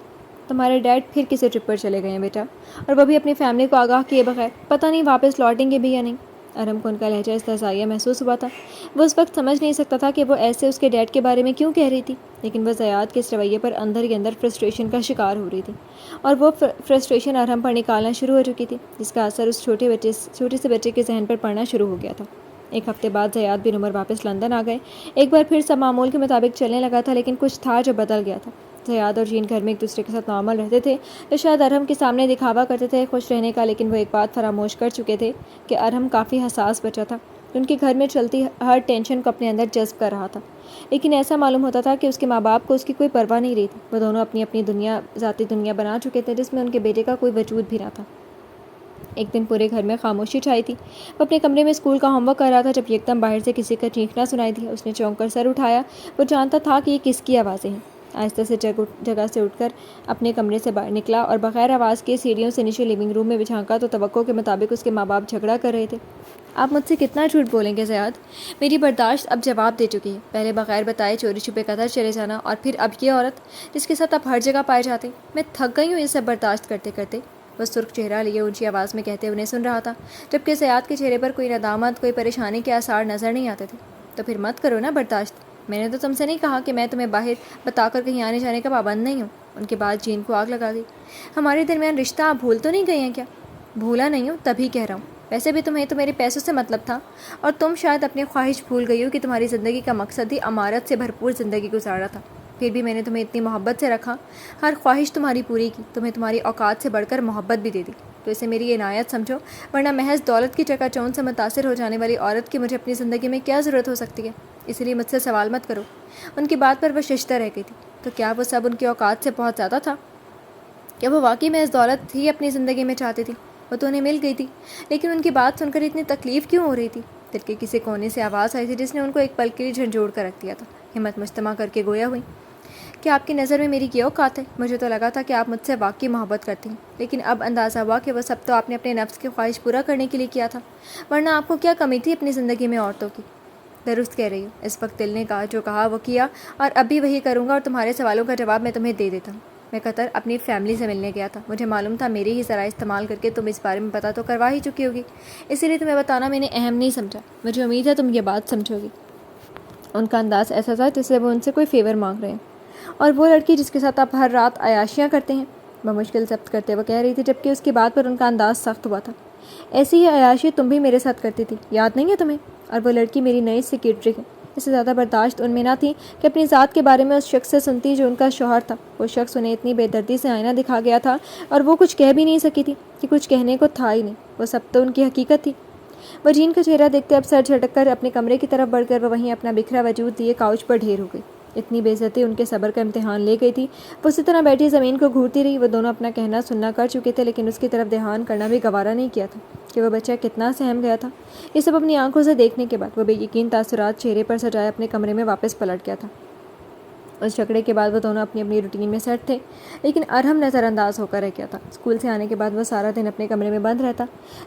تمہارے ڈیڈ پھر کسی ٹرپ پر چلے گئے ہیں بیٹا، اور وہ بھی اپنی فیملی کو آگاہ کیے بغیر۔ پتہ نہیں واپس لوٹیں گے بھی یا نہیں۔ ارحم کو ان کا لہجہ استہزائیہ محسوس ہوا تھا۔ وہ اس وقت سمجھ نہیں سکتا تھا کہ وہ ایسے اس کے ڈیڈ کے بارے میں کیوں کہہ رہی تھی، لیکن وہ زیاد کے اس رویے پر اندر ہی اندر فرسٹریشن کا شکار ہو رہی تھی، اور وہ فرسٹریشن ارحم پر نکالنا شروع ہو چکی تھی، جس کا اثر اس چھوٹے سے بچے کے ذہن پر پڑنا شروع ہو گیا تھا۔ ایک ہفتے بعد زیاد بن عمر واپس لندن آ گئے۔ ایک بار پھر سب معمول کے مطابق چلنے لگا تھا، لیکن کچھ تھا جو بدل گیا تھا۔ زیاد اور جین گھر میں ایک دوسرے کے ساتھ نارمل رہتے تھے، تو شاید ارحم کے سامنے دکھاوا کرتے تھے خوش رہنے کا، لیکن وہ ایک بات فراموش کر چکے تھے کہ ارحم کافی حساس بچہ تھا، ان کے گھر میں چلتی ہر ٹینشن کو اپنے اندر جذب کر رہا تھا۔ لیکن ایسا معلوم ہوتا تھا کہ اس کے ماں باپ کو اس کی کوئی پرواہ نہیں رہی تھی۔ وہ دونوں اپنی اپنی ذاتی دنیا بنا چکے تھے، جس میں ان کے بیٹے کا کوئی وجود بھی نہ تھا۔ ایک دن پورے گھر میں خاموشی چھائی تھی۔ وہ اپنے کمرے میں اسکول کا ہوم ورک کر رہا تھا جب یکدم باہر سے کسی کا چیخنا سنائی دیا۔ اس نے چونک کر سر اٹھایا۔ وہ جانتا تھا کہ یہ کس کی آوازیں ہیں۔ آہستہ سے جگہ سے اٹھ کر اپنے کمرے سے باہر نکلا اور بغیر آواز کے سیڑھیوں سے نیچے لیونگ روم میں جھانکا تو توقع کے مطابق اس کے ماں باپ جھگڑا کر رہے تھے۔ آپ مجھ سے کتنا جھوٹ بولیں گے زیاد؟ میری برداشت اب جواب دے چکی ہے۔ پہلے بغیر بتائے چوری چھپے قطر چلے جانا، اور پھر اب یہ عورت جس کے ساتھ آپ ہر جگہ پائے جاتے۔ میں تھک گئی ہوں یہ سب برداشت کرتے کرتے، وہ سرخ چہرہ لیے اونچی آواز میں کہتے انہیں سن رہا تھا، جبکہ زیاد کے چہرے پر کوئی ندامت، کوئی پریشانی کے آثار نظر نہیں آتے تھے۔ تو پھر مت کرو نا برداشت۔ میں نے تو تم سے نہیں کہا کہ میں تمہیں باہر بتا کر کہیں آنے جانے کا پابند نہیں ہوں۔ ان کے بعد جین کو آگ لگا دی۔ ہمارے درمیان رشتہ آپ بھول تو نہیں گئی ہیں کیا؟ بھولا نہیں ہوں، تبھی کہہ رہا ہوں۔ ویسے بھی تمہیں تو میرے پیسوں سے مطلب تھا، اور تم شاید اپنی خواہش بھول گئی ہو کہ تمہاری زندگی کا مقصد ہی امارت سے بھرپور زندگی گزارنا تھا۔ پھر بھی میں نے تمہیں اتنی محبت سے رکھا، ہر خواہش تمہاری پوری کی، تمہیں تمہاری اوقات سے بڑھ کر محبت بھی دے دی، تو اسے میری عنایت سمجھو، ورنہ محض دولت کی چکا چوند سے متاثر ہو جانے والی عورت کی مجھے اپنی زندگی میں کیا ضرورت ہو سکتی ہے؟ اسی لیے مجھ سے سوال مت کرو۔ ان کی بات پر وہ ششدر رہ گئی تھی۔ تو کیا وہ سب ان کی اوقات سے بہت زیادہ تھا؟ کیا وہ واقعی محض دولت ہی اپنی زندگی میں چاہتی تھی؟ وہ تو انہیں مل گئی تھی، لیکن ان کی بات سن کر اتنی تکلیف کیوں ہو رہی تھی؟ دل کے کسی کونے سے آواز آئی تھی جس نے ان کو ایک پل کے لیے جھنجھوڑ کر رکھ دیا تھا۔ ہمت مجتمع کر کے گویا ہوئی، کہ آپ کی نظر میں میری کیا اوقات ہے؟ مجھے تو لگا تھا کہ آپ مجھ سے واقعی محبت کرتی ہیں، لیکن اب اندازہ ہوا کہ وہ سب تو آپ نے اپنے نفس کی خواہش پورا کرنے کے لیے کیا تھا، ورنہ آپ کو کیا کمی تھی اپنی زندگی میں عورتوں کی؟ درست کہہ رہی ہوں۔ اس وقت دل نے جو کہا وہ کیا، اور اب بھی وہی کروں گا، اور تمہارے سوالوں کا جواب میں تمہیں دے دیتا ہوں۔ میں قطر اپنی فیملی سے ملنے گیا تھا۔ مجھے معلوم تھا میرے ہی ذرائع استعمال کر کے تم اس بارے میں پتہ تو کروا ہی چکی ہوگی، اسی لیے تمہیں بتانا میں نے اہم نہیں سمجھا۔ مجھے امید ہے تم یہ بات سمجھو گی۔ ان کا انداز ایسا تھا جیسے وہ ان سے کوئی فیور مانگ رہے ہیں۔ اور وہ لڑکی جس کے ساتھ آپ ہر رات عیاشیاں کرتے ہیں، وہ مشکل ضبط کرتے وہ کہہ رہی تھی، جبکہ اس کی بات پر ان کا انداز سخت ہوا تھا۔ ایسی ہی عیاشی تم بھی میرے ساتھ کرتی تھی، یاد نہیں ہے تمہیں؟ اور وہ لڑکی میری نئی سیکریٹری ہے۔ اس سے زیادہ برداشت ان میں نہ تھی کہ اپنی ذات کے بارے میں اس شخص سے سنتی جو ان کا شوہر تھا۔ وہ شخص انہیں اتنی بے دردی سے آئینہ دکھا گیا تھا، اور وہ کچھ کہہ بھی نہیں سکی تھی کہ کچھ کہنے کو تھا ہی نہیں، وہ سب تو ان کی حقیقت تھی۔ وہ جین کا چہرہ دیکھتے اب سر جھٹک کر اپنے کمرے کی طرف بڑھ کر وہ وہیں اپنا بکھرا وجود لیے کاؤچ پر ڈھیر ہو گئی۔ اتنی بے عزتی ان کے صبر کا امتحان لے گئی تھی۔ وہ اسی طرح بیٹھی زمین کو گھورتی رہی۔ وہ دونوں اپنا کہنا سننا کر چکے تھے، لیکن اس کی طرف دھیان کرنا بھی گوارا نہیں کیا تھا کہ وہ بچہ کتنا سہم گیا تھا۔ یہ سب اپنی آنکھوں سے دیکھنے کے بعد وہ بے یقین تاثرات چہرے پر سجائے اپنے کمرے میں واپس پلٹ گیا تھا۔ اس جھگڑے کے بعد وہ دونوں اپنی اپنی روٹین میں سیٹ تھے، لیکن ارحم نظر انداز ہو کر رہ گیا تھا۔ اسکول سے آنے کے بعد وہ سارا دن اپنے کمرے میں بند رہتا،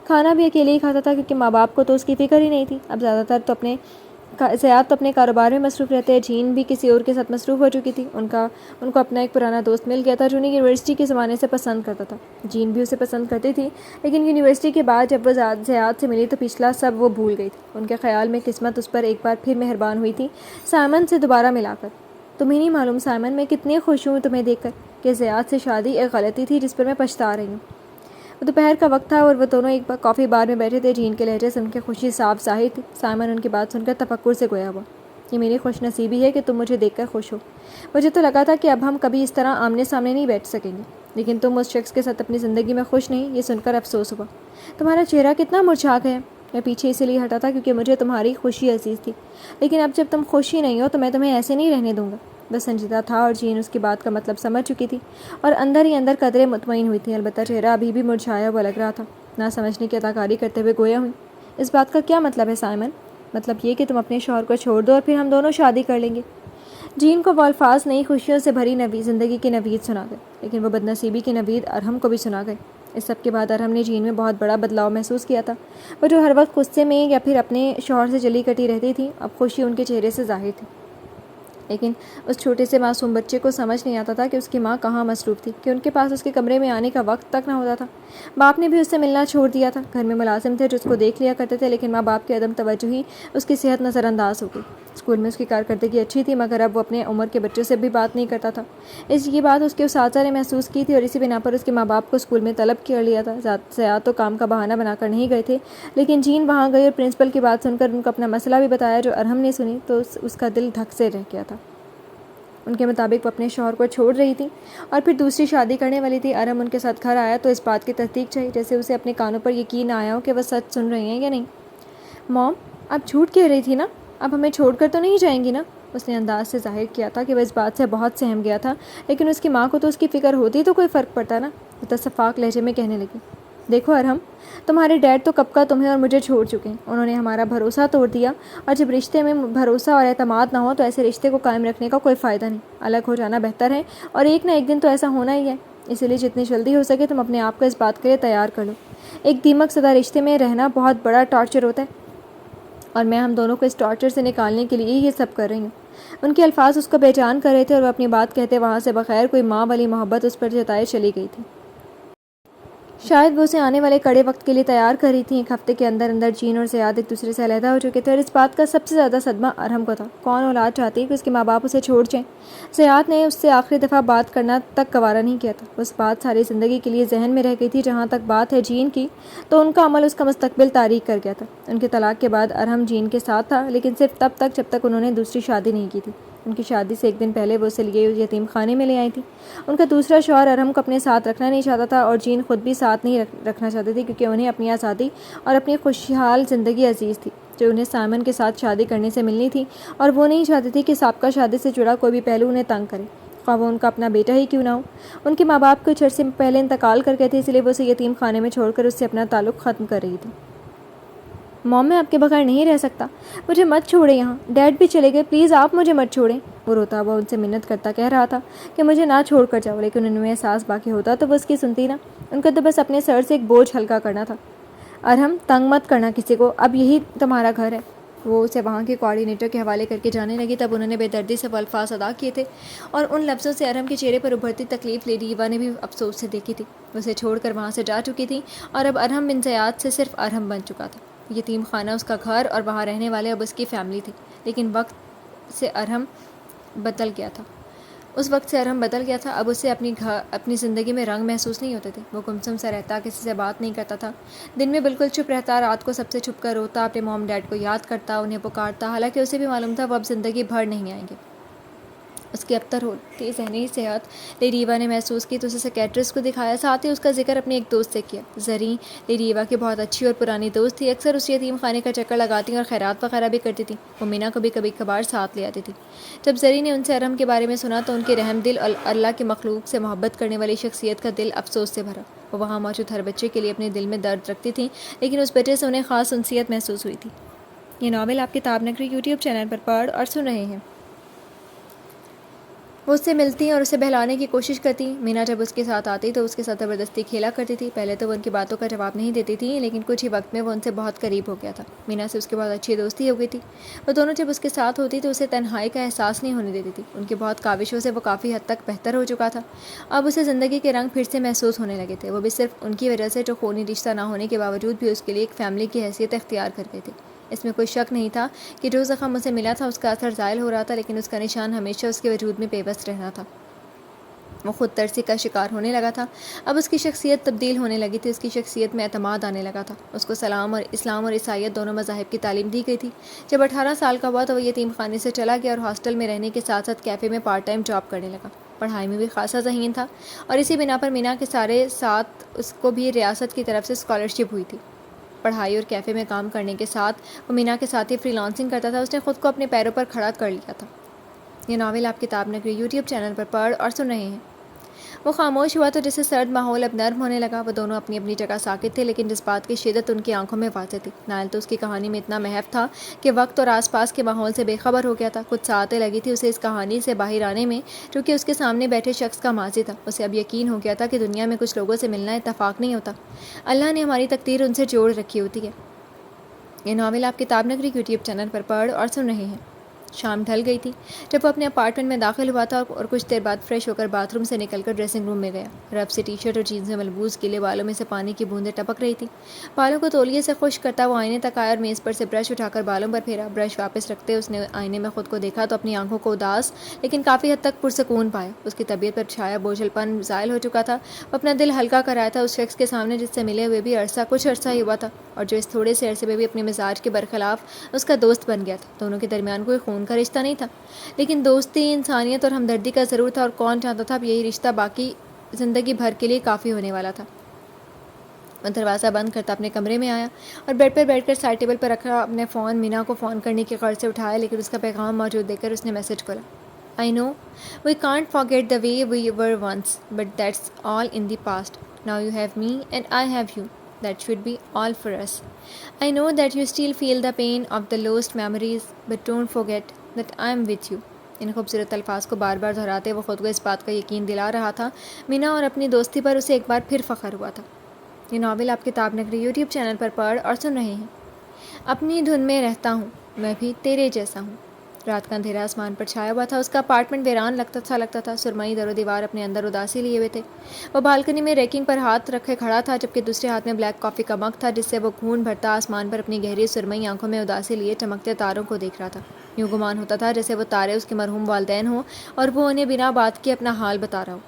کھانا بھی اکیلے ہی کھاتا تھا، کیونکہ ماں باپ کو تو اس کی فکر ہی نہیں تھی۔ اب زیاد تو اپنے کاروبار میں مصروف رہتے، جین بھی کسی اور کے ساتھ مصروف ہو چکی تھی۔ ان کو اپنا ایک پرانا دوست مل گیا تھا جو انہیں یونیورسٹی کے زمانے سے پسند کرتا تھا۔ جین بھی اسے پسند کرتی تھی، لیکن یونیورسٹی کے بعد جب وہ زیاد سے ملی تو پچھلا سب وہ بھول گئی تھی۔ ان کے خیال میں قسمت اس پر ایک بار پھر مہربان ہوئی تھی سائمن سے دوبارہ ملا کر۔ تمہیں نہیں معلوم سائمن، میں کتنی خوش ہوں تمہیں دیکھ کر۔ کہ زیاد سے شادی ایک غلطی تھی جس پر میں پچھتا رہی ہوں۔ دوپہر کا وقت تھا اور وہ دونوں ایک کافی بار میں بیٹھے تھے۔ جین کے لہجے سے ان کی خوشی صاف ظاہر تھی۔ سائمن ان کی بات سن کر تفکر سے گویا ہوا۔ یہ میری خوش نصیبی ہے کہ تم مجھے دیکھ کر خوش ہو۔ مجھے تو لگا تھا کہ اب ہم کبھی اس طرح آمنے سامنے نہیں بیٹھ سکیں گے، لیکن تم اس شخص کے ساتھ اپنی زندگی میں خوش نہیں، یہ سن کر افسوس ہوا۔ تمہارا چہرہ کتنا مرجھا گیا۔ میں پیچھے اسی لیے ہٹا تھا کیونکہ مجھے تمہاری خوشی عزیز تھی، لیکن اب جب تم خوش ہی نہیں ہو تو میں تمہیں ایسے نہیں رہنے دوں گا۔ بس سنجیدہ تھا اور جین اس کی بات کا مطلب سمجھ چکی تھی اور اندر ہی اندر قدرے مطمئن ہوئی تھی، البتہ چہرہ ابھی بھی مرجھایا ہوا لگ رہا تھا۔ نہ سمجھنے کی اداکاری کرتے ہوئے گویا ہوئی، اس بات کا کیا مطلب ہے سائمن؟ مطلب یہ کہ تم اپنے شوہر کو چھوڑ دو اور پھر ہم دونوں شادی کر لیں گے۔ جین کو وہ الفاظ نئی خوشیوں سے بھری زندگی کی نوید سنا گئے، لیکن وہ بدنصیبی کی نوید ارحم کو بھی سنا گئے۔ اس سب کے بعد ارحم نے جین میں بہت بڑا بدلاؤ محسوس کیا تھا۔ وہ جو ہر وقت غصے میں یا پھر اپنے شوہر سے جلی کٹی رہتی تھی، اب خوشی ان کے چہرے سے ظاہر تھی۔ لیکن اس چھوٹے سے معصوم بچے کو سمجھ نہیں آتا تھا کہ اس کی ماں کہاں مصروف تھی، کہ ان کے پاس اس کے کمرے میں آنے کا وقت تک نہ ہوتا تھا۔ باپ نے بھی اس سے ملنا چھوڑ دیا تھا۔ گھر میں ملازم تھے جو اس کو دیکھ لیا کرتے تھے، لیکن ماں باپ کی عدم توجہی اس کی صحت نظر انداز ہو گئی۔ اسکول میں اس کی کارکردگی اچھی تھی، مگر اب وہ اپنے عمر کے بچوں سے بھی بات نہیں کرتا تھا۔ یہ بات اس کے اساتذہ نے محسوس کی تھی اور اسی بنا پر اس کے ماں باپ کو اسکول میں طلب کر لیا تھا۔ زیاد تو کام کا بہانہ بنا کر نہیں گئے تھے، لیکن جین وہاں گئی اور پرنسپل کی بات سن کر ان کو اپنا مسئلہ بھی بتایا جو ارحم نے سنی تو اس کا دل دھک سے رہ گیا تھا۔ ان کے مطابق وہ اپنے شوہر کو چھوڑ رہی تھی اور پھر دوسری شادی کرنے والی تھی۔ ارحم ان کے ساتھ گھر آیا تو اس بات کی تصدیق چاہی، جیسے اسے اپنے کانوں پر یقین آیا ہو کہ وہ سچ سن رہی ہیں یا نہیں۔ موم، اب جھوٹ کہہ رہی تھی نا؟ اب ہمیں چھوڑ کر تو نہیں جائیں گی نا؟ اس نے انداز سے ظاہر کیا تھا کہ وہ اس بات سے بہت سہم گیا تھا، لیکن اس کی ماں کو تو اس کی فکر ہوتی تو کوئی فرق پڑتا نا۔ وہ تصفاق لہجے میں کہنے لگی، دیکھو ارحم، تمہارے ڈیڈ تو کب کا تمہیں اور مجھے چھوڑ چکے ہیں۔ انہوں نے ہمارا بھروسہ توڑ دیا، اور جب رشتے میں بھروسہ اور اعتماد نہ ہو تو ایسے رشتے کو قائم رکھنے کا کوئی فائدہ نہیں۔ الگ ہو جانا بہتر ہے، اور ایک نہ ایک دن تو ایسا ہونا ہی ہے۔ اسی لیے جتنی جلدی ہو سکے تم اپنے آپ کو اس بات کے لیے تیار کر لو۔ ایک دیمک زدہ رشتے میں رہنا بہت بڑا ٹارچر ہوتا ہے، اور میں ہم دونوں کو اس ٹارچر سے نکالنے کے لیے یہ سب کر رہی ہوں۔ ان کے الفاظ اس کو بے جان کر رہے تھے اور وہ اپنی بات کہتے وہاں سے بغیر کوئی ماں والی محبت اس پر جتائے چلی گئی تھی۔ شاید وہ اسے آنے والے کڑے وقت کے لیے تیار کر رہی تھیں۔ ایک ہفتے کے اندر اندر جین اور زیاد ایک دوسرے سے علیحدہ ہو چکے تھے، اور اس بات کا سب سے زیادہ صدمہ ارحم کو تھا۔ کون اولاد چاہتی کہ اس کے ماں باپ اسے چھوڑ جائیں؟ زیاد نے اس سے آخری دفعہ بات کرنا تک گوارا نہیں کیا تھا۔ اس بات ساری زندگی کے لیے ذہن میں رہ گئی تھی۔ جہاں تک بات ہے جین کی، تو ان کا عمل اس کا مستقبل تاریک کر گیا تھا۔ ان کے طلاق کے بعد ارحم جین کے ساتھ تھا، لیکن صرف تب تک جب تک انہوں نے دوسری شادی نہیں کی تھی۔ ان کی شادی سے ایک دن پہلے وہ اسے لیے یتیم خانے میں لے آئی تھی۔ ان کا دوسرا شوہر ارحم کو اپنے ساتھ رکھنا نہیں چاہتا تھا، اور جین خود بھی ساتھ نہیں رکھنا چاہتی تھی، کیونکہ انہیں اپنی آزادی اور اپنی خوشحال زندگی عزیز تھی جو انہیں سائمن کے ساتھ شادی کرنے سے ملنی تھی، اور وہ نہیں چاہتی تھی کہ سابقہ شادی سے جڑا کوئی بھی پہلو انہیں تنگ کرے، خواہ وہ ان کا اپنا بیٹا ہی کیوں نہ ہو۔ ان کے ماں باپ کچھ عرصے پہلے انتقال کر گئے تھے، اس لیے وہ اسے یتیم خانے میں چھوڑ کر اس سے اپنا تعلق ختم کر رہی تھی۔ موم، میں آپ کے بغیر نہیں رہ سکتا، مجھے مت چھوڑیں یہاں۔ ڈیڈ بھی چلے گئے، پلیز آپ مجھے مت چھوڑیں۔ وہ روتا ہوا ان سے منت کرتا کہہ رہا تھا کہ مجھے نہ چھوڑ کر جاؤ، لیکن ان میں احساس باقی ہوتا تو وہ اس کی سنتی نہ۔ ان کو تو بس اپنے سر سے ایک بوجھ ہلکا کرنا تھا۔ ارحم، تنگ مت کرنا کسی کو، اب یہی تمہارا گھر ہے۔ وہ اسے وہاں کے کوآرڈینیٹر کے حوالے کر کے جانے لگی۔ تب انہوں نے بے دردی سے وہ الفاظ ادا کیے تھے، اور ان لفظوں سے ارحم کے چہرے پر ابھرتی تکلیف لیڈی ایوا نے بھی افسوس سے دیکھی تھی۔ وہ اسے چھوڑ کر وہاں سے جا چکی تھی، اور اب ارحم بن زیاد سے صرف ارحم بن چکا تھا۔ یتیم خانہ اس کا گھر اور وہاں رہنے والے اب اس کی فیملی تھی، لیکن وقت سے ارحم بدل گیا تھا۔ اب اسے اپنی زندگی میں رنگ محسوس نہیں ہوتے تھے۔ وہ گمسم سا رہتا، کسی سے بات نہیں کرتا تھا، دن میں بالکل چپ رہتا، رات کو سب سے چھپ کر روتا، اپنے موم ڈیڈ کو یاد کرتا، انہیں پکارتا، حالانکہ اسے بھی معلوم تھا وہ اب زندگی بھر نہیں آئیں گے۔ اس کی ابتر ہوتی ذہنی صحت لیڈی ایوا نے محسوس کی تو اسے سیکیٹرسٹ کو دکھایا، ساتھ ہی اس کا ذکر اپنے ایک دوست سے کیا۔ زریں لیڈی ایوا کی بہت اچھی اور پرانی دوست تھی، اکثر اس یتیم خانے کا چکر لگاتی اور خیرات وغیرہ بھی کرتی تھی۔ وہ مینا کو بھی کبھی کبھار ساتھ لے آتی تھی۔ جب زریں نے ان سے ارحم کے بارے میں سنا تو ان کی رحم دل اور اللہ کے مخلوق سے محبت کرنے والی شخصیت کا دل افسوس سے بھرا۔ وہ وہاں موجود ہر بچے کے لیے اپنے دل میں درد رکھتی تھیں، لیکن اس بچے سے انہیں خاص انسیت محسوس ہوئی تھی۔ یہ ناول آپ کتاب نگری یوٹیوب چینل پر پڑھ اور سن رہے ہیں۔ وہ اس سے ملتی اور اسے بہلانے کی کوشش کرتی۔ مینا جب اس کے ساتھ آتی تو اس کے ساتھ زبردستی کھیلا کرتی تھی۔ پہلے تو وہ ان کی باتوں کا جواب نہیں دیتی تھی، لیکن کچھ ہی وقت میں وہ ان سے بہت قریب ہو گیا تھا۔ مینا سے اس کی بہت اچھی دوستی ہو گئی تھی۔ وہ دونوں جب اس کے ساتھ ہوتی تو اسے تنہائی کا احساس نہیں ہونے دیتی تھی۔ ان کی بہت کاوشوں سے وہ کافی حد تک بہتر ہو چکا تھا۔ اب اسے زندگی کے رنگ پھر سے محسوس ہونے لگے تھے، وہ بھی صرف ان کی وجہ سے جو خونی رشتہ نہ ہونے کے باوجود بھی اس کے لیے ایک فیملی کی حیثیت اختیار کر گئے تھے۔ اس میں کوئی شک نہیں تھا کہ جو زخم اسے ملا تھا اس کا اثر زائل ہو رہا تھا، لیکن اس کا نشان ہمیشہ اس کے وجود میں پیوست رہنا تھا۔ وہ خود ترسی کا شکار ہونے لگا تھا۔ اب اس کی شخصیت تبدیل ہونے لگی تھی، اس کی شخصیت میں اعتماد آنے لگا تھا۔ اس کو اسلام اور عیسائیت دونوں مذاہب کی تعلیم دی گئی تھی۔ جب 18 سال کا ہوا تو وہ یتیم خانے سے چلا گیا اور ہاسٹل میں رہنے کے ساتھ ساتھ کیفے میں پارٹ ٹائم جاب کرنے لگا۔ پڑھائی میں بھی خاصا ذہین تھا اور اسی بنا پر مینا کے سارے ساتھ اس کو بھی ریاست کی طرف سے اسکالرشپ ہوئی تھی۔ پڑھائی اور کیفے میں کام کرنے کے ساتھ وہ مینا کے ساتھ ہی فری لانسنگ کرتا تھا۔ اس نے خود کو اپنے پیروں پر کھڑا کر لیا تھا۔ یہ ناول آپ کتاب نگری یوٹیوب چینل پر پڑھ اور سن رہے ہیں۔ وہ خاموش ہوا تو جسے سرد ماحول اب نرم ہونے لگا۔ وہ دونوں اپنی اپنی جگہ ساکت تھے، لیکن جذبات کی شدت ان کی آنکھوں میں واضح تھی۔ نائل تو اس کی کہانی میں اتنا محو تھا کہ وقت اور آس پاس کے ماحول سے بے خبر ہو گیا تھا۔ کچھ ساعتیں لگی تھی اسے اس کہانی سے باہر آنے میں، کیونکہ اس کے سامنے بیٹھے شخص کا ماضی تھا۔ اسے اب یقین ہو گیا تھا کہ دنیا میں کچھ لوگوں سے ملنا اتفاق نہیں ہوتا، اللہ نے ہماری تقدیر ان سے جوڑ رکھی ہوتی ہے۔ یہ ناول آپ کتاب نگری یوٹیوب چینل پر پڑھ اور سن رہے ہیں۔ شام ڈھل گئی تھی جب وہ اپنے اپارٹمنٹ میں داخل ہوا تھا اور کچھ دیر بعد فریش ہو کر باتھ روم سے نکل کر ڈریسنگ روم میں گیا۔ رف سے ٹی شرٹ اور جینز میں ملبوس گیلے بالوں میں سے پانی کی بوندیں ٹپک رہی تھیں۔ بالوں کو تولیے سے خشک کرتا وہ آئینے تک آیا اور میز پر سے برش اٹھا کر بالوں پر پھیرا۔ برش واپس رکھتے اس نے آئینے میں خود کو دیکھا تو اپنی آنکھوں کو اداس لیکن کافی حد تک پرسکون پایا۔ اس کی طبیعت پر چھایا بوجھل پن زائل ہو چکا تھا۔ وہ اپنا دل ہلکا کر آیا تھا اس شخص کے سامنے جس سے ملے ہوئے بھی کچھ عرصہ ہی ہوا تھا اور جو اس تھوڑے سے عرصے میں بھی اپنے مزاج کے برخلاف اس کا دوست بن گیا تھا۔ دونوں کے درمیان کوئی خون کا رشتہ نہیں تھا، لیکن دوستی، انسانیت اور ہمدردی کا ضرور تھا، اور کون چاہتا تھا اب یہی رشتہ باقی زندگی بھر کے لیے کافی ہونے والا تھا۔ وہ دروازہ بند کرتا اپنے کمرے میں آیا اور بیڈ پر بیٹھ کر سائڈ ٹیبل پر رکھا اپنے فون مینا کو فون کرنے کی غرض سے اٹھایا، لیکن اس کا پیغام موجود دیکھ کر اس نے میسج کھولا۔ I know we can't forget the way we were once, but that's all in the past. Now you have me and I have you. That should be all for us. I know that you still feel the pain of the lost memories, but don't forget that I am with you. ان خوبصورت الفاظ کو بار بار دہراتے وہ خود کو اس بات کا یقین دلا رہا تھا مینا اور اپنی دوستی پر اسے ایک بار پھر فخر ہوا تھا۔ یہ ناول آپ کتاب نگری یوٹیوب چینل پر پڑھ اور سن رہے ہیں۔ اپنی دھن میں رہتا ہوں، میں بھی تیرے جیسا ہوں۔ رات کا اندھیرا آسمان پر چھایا ہوا تھا۔ اس کا اپارٹمنٹ ویران لگتا تھا۔ سرمئی در و دیوار اپنے اندر اداسی لیے ہوئے تھے۔ وہ بالکنی میں ریکنگ پر ہاتھ رکھے کھڑا تھا، جبکہ دوسرے ہاتھ میں بلیک کافی کا مگ تھا جس سے وہ خون بھرتا آسمان پر اپنی گہری سرمئی آنکھوں میں اداسی لیے چمکتے تاروں کو دیکھ رہا تھا۔ یوں گمان ہوتا تھا جیسے وہ تارے اس کے مرحوم والدین ہوں اور وہ انہیں بنا بات کے اپنا حال بتا رہا ہو۔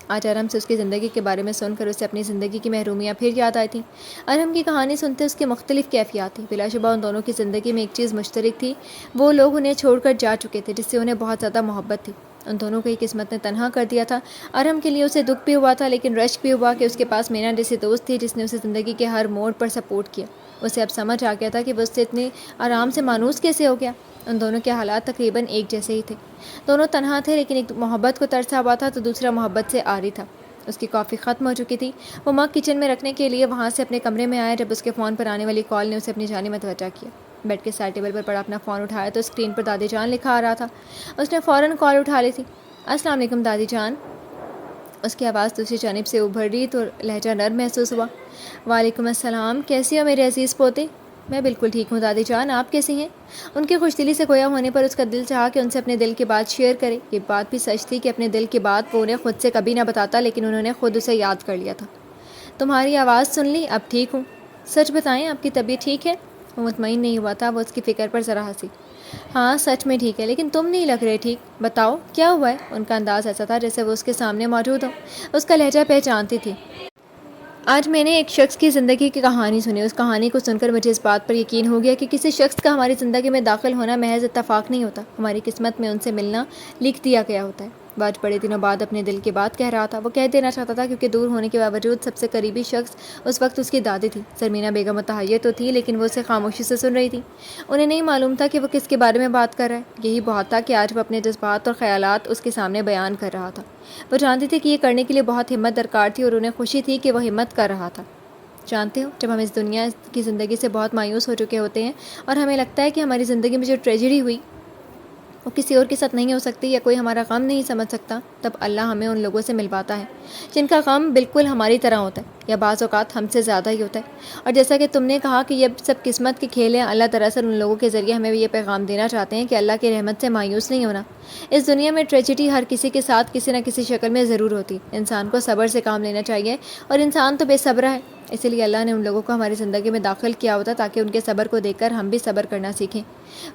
آج ارم سے اس کی زندگی کے بارے میں سن کر اسے اپنی زندگی کی محرومیاں پھر یاد آئی تھیں۔ ارم کی کہانی سنتے اس کی مختلف کیفیات تھیں۔ بلا شبہ ان دونوں کی زندگی میں ایک چیز مشترک تھی، وہ لوگ انہیں چھوڑ کر جا چکے تھے جس سے انہیں بہت زیادہ محبت تھی۔ ان دونوں کو ہی قسمت نے تنہا کر دیا تھا۔ ارم کے لیے اسے دکھ بھی ہوا تھا، لیکن رشک بھی ہوا کہ اس کے پاس مینا جیسی دوست تھی جس نے اسے زندگی کے ہر موڑ پر سپورٹ کیا۔ اسے اب سمجھ آ گیا تھا کہ وہ اس سے اتنے آرام سے مانوس کیسے ہو گیا۔ ان دونوں کے حالات تقریباً ایک جیسے ہی تھے۔ دونوں تنہا تھے، لیکن ایک محبت کو ترسا ہوا تھا تو دوسرا محبت سے عاری تھا۔ اس کی کافی ختم ہو چکی تھی۔ وہ مگ کچن میں رکھنے کے لیے وہاں سے اپنے کمرے میں آیا جب اس کے فون پر آنے والی کال نے اسے اپنی جانب متوجہ کیا۔ بیڈ کے سائڈ ٹیبل پر پڑا اپنا فون اٹھایا تو اسکرین پر دادی جان لکھا آ رہا تھا۔ اس نے فوراً کال اٹھا لی تھی۔ السلام علیکم دادی جان۔ اس کی آواز دوسری جانب سے ابھر رہی تو لہجہ نرم محسوس ہوا۔ وعلیکم السلام، کیسی ہو میرے عزیز پوتے؟ میں بالکل ٹھیک ہوں دادی جان، آپ کیسی ہیں؟ ان کی خوش دلی سے گویا ہونے پر اس کا دل چاہا کہ ان سے اپنے دل کی بات شیئر کرے۔ یہ بات بھی سچ تھی کہ اپنے دل کی بات وہ انہیں خود سے کبھی نہ بتاتا، لیکن انہوں نے خود اسے یاد کر لیا تھا۔ تمہاری آواز سن لی، اب ٹھیک ہوں۔ سچ بتائیں، آپ کی طبیعت ٹھیک ہے؟ وہ مطمئن نہیں ہوا تھا۔ وہ اس کی فکر پر ذرا ہنسی۔ ہاں سچ میں ٹھیک ہے، لیکن تم نہیں لگ رہے ٹھیک۔ بتاؤ کیا ہوا ہے؟ ان کا انداز ایسا تھا جیسے وہ اس کے سامنے موجود ہو۔ اس کا لہجہ پہچانتی تھی۔ آج میں نے ایک شخص کی زندگی کی کہانی سنی۔ اس کہانی کو سن کر مجھے اس بات پر یقین ہو گیا کہ کسی شخص کا ہماری زندگی میں داخل ہونا محض اتفاق نہیں ہوتا، ہماری قسمت میں ان سے ملنا لکھ دیا گیا ہوتا ہے۔ وہ آج بڑے دنوں بعد اپنے دل کی بات کہہ رہا تھا۔ وہ کہہ دینا چاہتا تھا کیونکہ دور ہونے کے باوجود سب سے قریبی شخص اس وقت اس کی دادی تھی۔ زرمینہ بیگم متحیر تو تھی، لیکن وہ اسے خاموشی سے سن رہی تھی۔ انہیں نہیں معلوم تھا کہ وہ کس کے بارے میں بات کر رہا ہے۔ یہی بہت تھا کہ آج وہ اپنے جذبات اور خیالات اس کے سامنے بیان کر رہا تھا۔ وہ جانتی تھی کہ یہ کرنے کے لیے بہت ہمت درکار تھی اور انہیں خوشی تھی کہ وہ ہمت کر رہا تھا۔ جانتے ہو، جب ہم اس دنیا کی زندگی سے بہت مایوس ہو چکے ہوتے ہیں اور ہمیں لگتا ہے کہ ہماری زندگی میں جو ٹریجڈی ہوئی وہ کسی اور کے ساتھ نہیں ہو سکتی یا کوئی ہمارا غم نہیں سمجھ سکتا، تب اللہ ہمیں ان لوگوں سے ملواتا ہے جن کا غم بالکل ہماری طرح ہوتا ہے یا بعض اوقات ہم سے زیادہ ہی ہوتا ہے۔ اور جیسا کہ تم نے کہا کہ یہ سب قسمت کے کھیل ہیں، اللہ دراصل ان لوگوں کے ذریعے ہمیں یہ پیغام دینا چاہتے ہیں کہ اللہ کی رحمت سے مایوس نہیں ہونا۔ اس دنیا میں ٹریجڈی ہر کسی کے ساتھ کسی نہ کسی شکل میں ضرور ہوتی ہے۔ انسان کو صبر سے کام لینا چاہیے، اور انسان تو بے صبر ہے۔ اسی لیے اللہ نے ان لوگوں کو ہماری زندگی میں داخل کیا ہوتا تاکہ ان کے صبر کو دیکھ کر ہم بھی صبر کرنا سیکھیں۔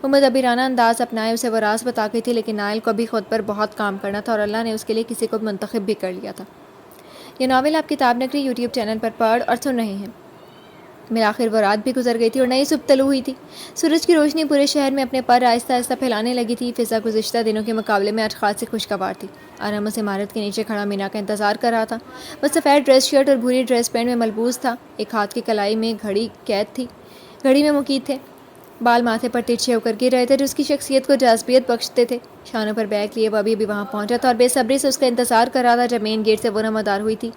وہ مدبرانہ انداز اپنائے، اسے وہ راز بتا گئی تھی، لیکن نائل کو بھی خود پر بہت کام کرنا تھا اور اللہ نے اس کے لیے کسی کو منتخب بھی کر لیا تھا۔ یہ ناول آپ کتاب نگری یوٹیوب چینل پر پڑھ اور سن رہے ہیں۔ بالآخر وہ رات بھی گزر گئی تھی اور نئی صبح طلوع ہوئی تھی۔ سورج کی روشنی پورے شہر میں اپنے پر آہستہ آہستہ پھیلانے لگی تھی۔ فضا گزشتہ دنوں کے مقابلے میں آج خاصی خوشگوار تھی۔ آرام اس عمارت کے نیچے کھڑا مینا کا انتظار کر رہا تھا۔ وہ سفید ڈریس شرٹ اور بھوری ڈریس پینٹ میں ملبوس تھا۔ ایک ہاتھ کی کلائی میں گھڑی قید تھی، گھڑی میں مقید تھے۔ بال ماتھے پر ترچھے ہو کر گر رہے تھے جو اس کی شخصیت کو جاذبیت بخشتے تھے۔ شانوں پر بیگ لیے وہ ابھی وہاں پہنچا تھا اور بے صبری سے اس کا انتظار کر رہا تھا جب مین گیٹ سے وہ نمودار ہوئی تھی۔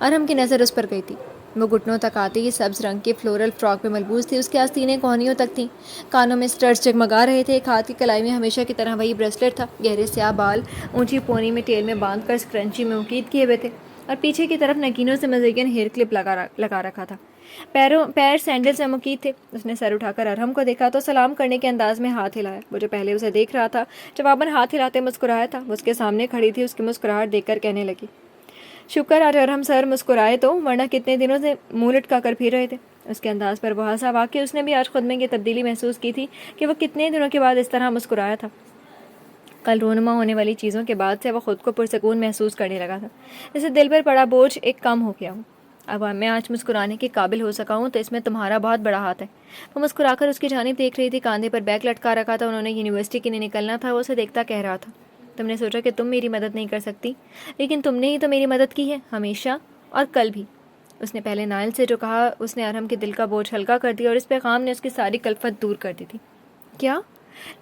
ارہم کی نظر اس پر گئی تھی۔ وہ گھٹنوں تک آتی سبز رنگ کے فلورل فراک میں ملبوس تھی۔ اس کے آستینیں کوہنیوں تک تھیں، کانوں میں اسٹڈز جگمگا رہے تھے۔ ایک ہاتھ کی کلائی میں ہمیشہ کی طرح وہی بریسلٹ تھا۔ گہرے سیاہ بال اونچی پونی میں ٹیل میں باندھ کر اسکرنچی میں مقید کیے ہوئے تھے اور پیچھے کی طرف نگینوں سے مزین ہیئر کلپ لگا رکھا تھا۔ پیر سینڈل سے مقید تھے۔ اس نے سر اٹھا کر ارہم کو دیکھا تو سلام کرنے کے انداز میں ہاتھ ہلایا۔ وہ جو پہلے اسے دیکھ رہا تھا جواباً ہاتھ ہلاتے مسکرایا تھا۔ وہ اس کے سامنے کھڑی تھی، اس کی مسکراہٹ دیکھ کر کہنے لگی، شکر آج ارہم سر مسکرائے تو، ورنہ کتنے دنوں سے منہ لٹکا کر پھر رہے تھے۔ اس کے انداز پر وہ ہنسا۔ واقعی اس نے بھی آج خود میں یہ تبدیلی محسوس کی تھی کہ وہ کتنے دنوں کے بعد اس طرح مسکرایا تھا۔ کل رونما ہونے والی چیزوں کے بعد سے وہ خود کو پرسکون محسوس کرنے لگا تھا، جیسے دل پر پڑا بوجھ ایک کم ہو گیا ہو۔ اب میں آج مسکرانے کے قابل ہو سکا ہوں تو اس میں تمہارا بہت بڑا ہاتھ ہے۔ وہ مسکرا کر اس کی جانب دیکھ رہی تھی۔ کاندھے پر بیگ لٹکا رکھا تھا۔ انہوں نے یونیورسٹی کے لیے نکلنا تھا۔ وہ اسے دیکھتا کہہ رہا تھا، تم نے سوچا کہ تم میری مدد نہیں کر سکتی، لیکن تم نے ہی تو میری مدد کی ہے، ہمیشہ اور کل بھی۔ اس نے پہلے نائل سے جو کہا اس نے ارہم کے دل کا بوجھ ہلکا کر دیا اور اس پیغام نے اس کی ساری کلفت دور کر دی تھی۔ کیا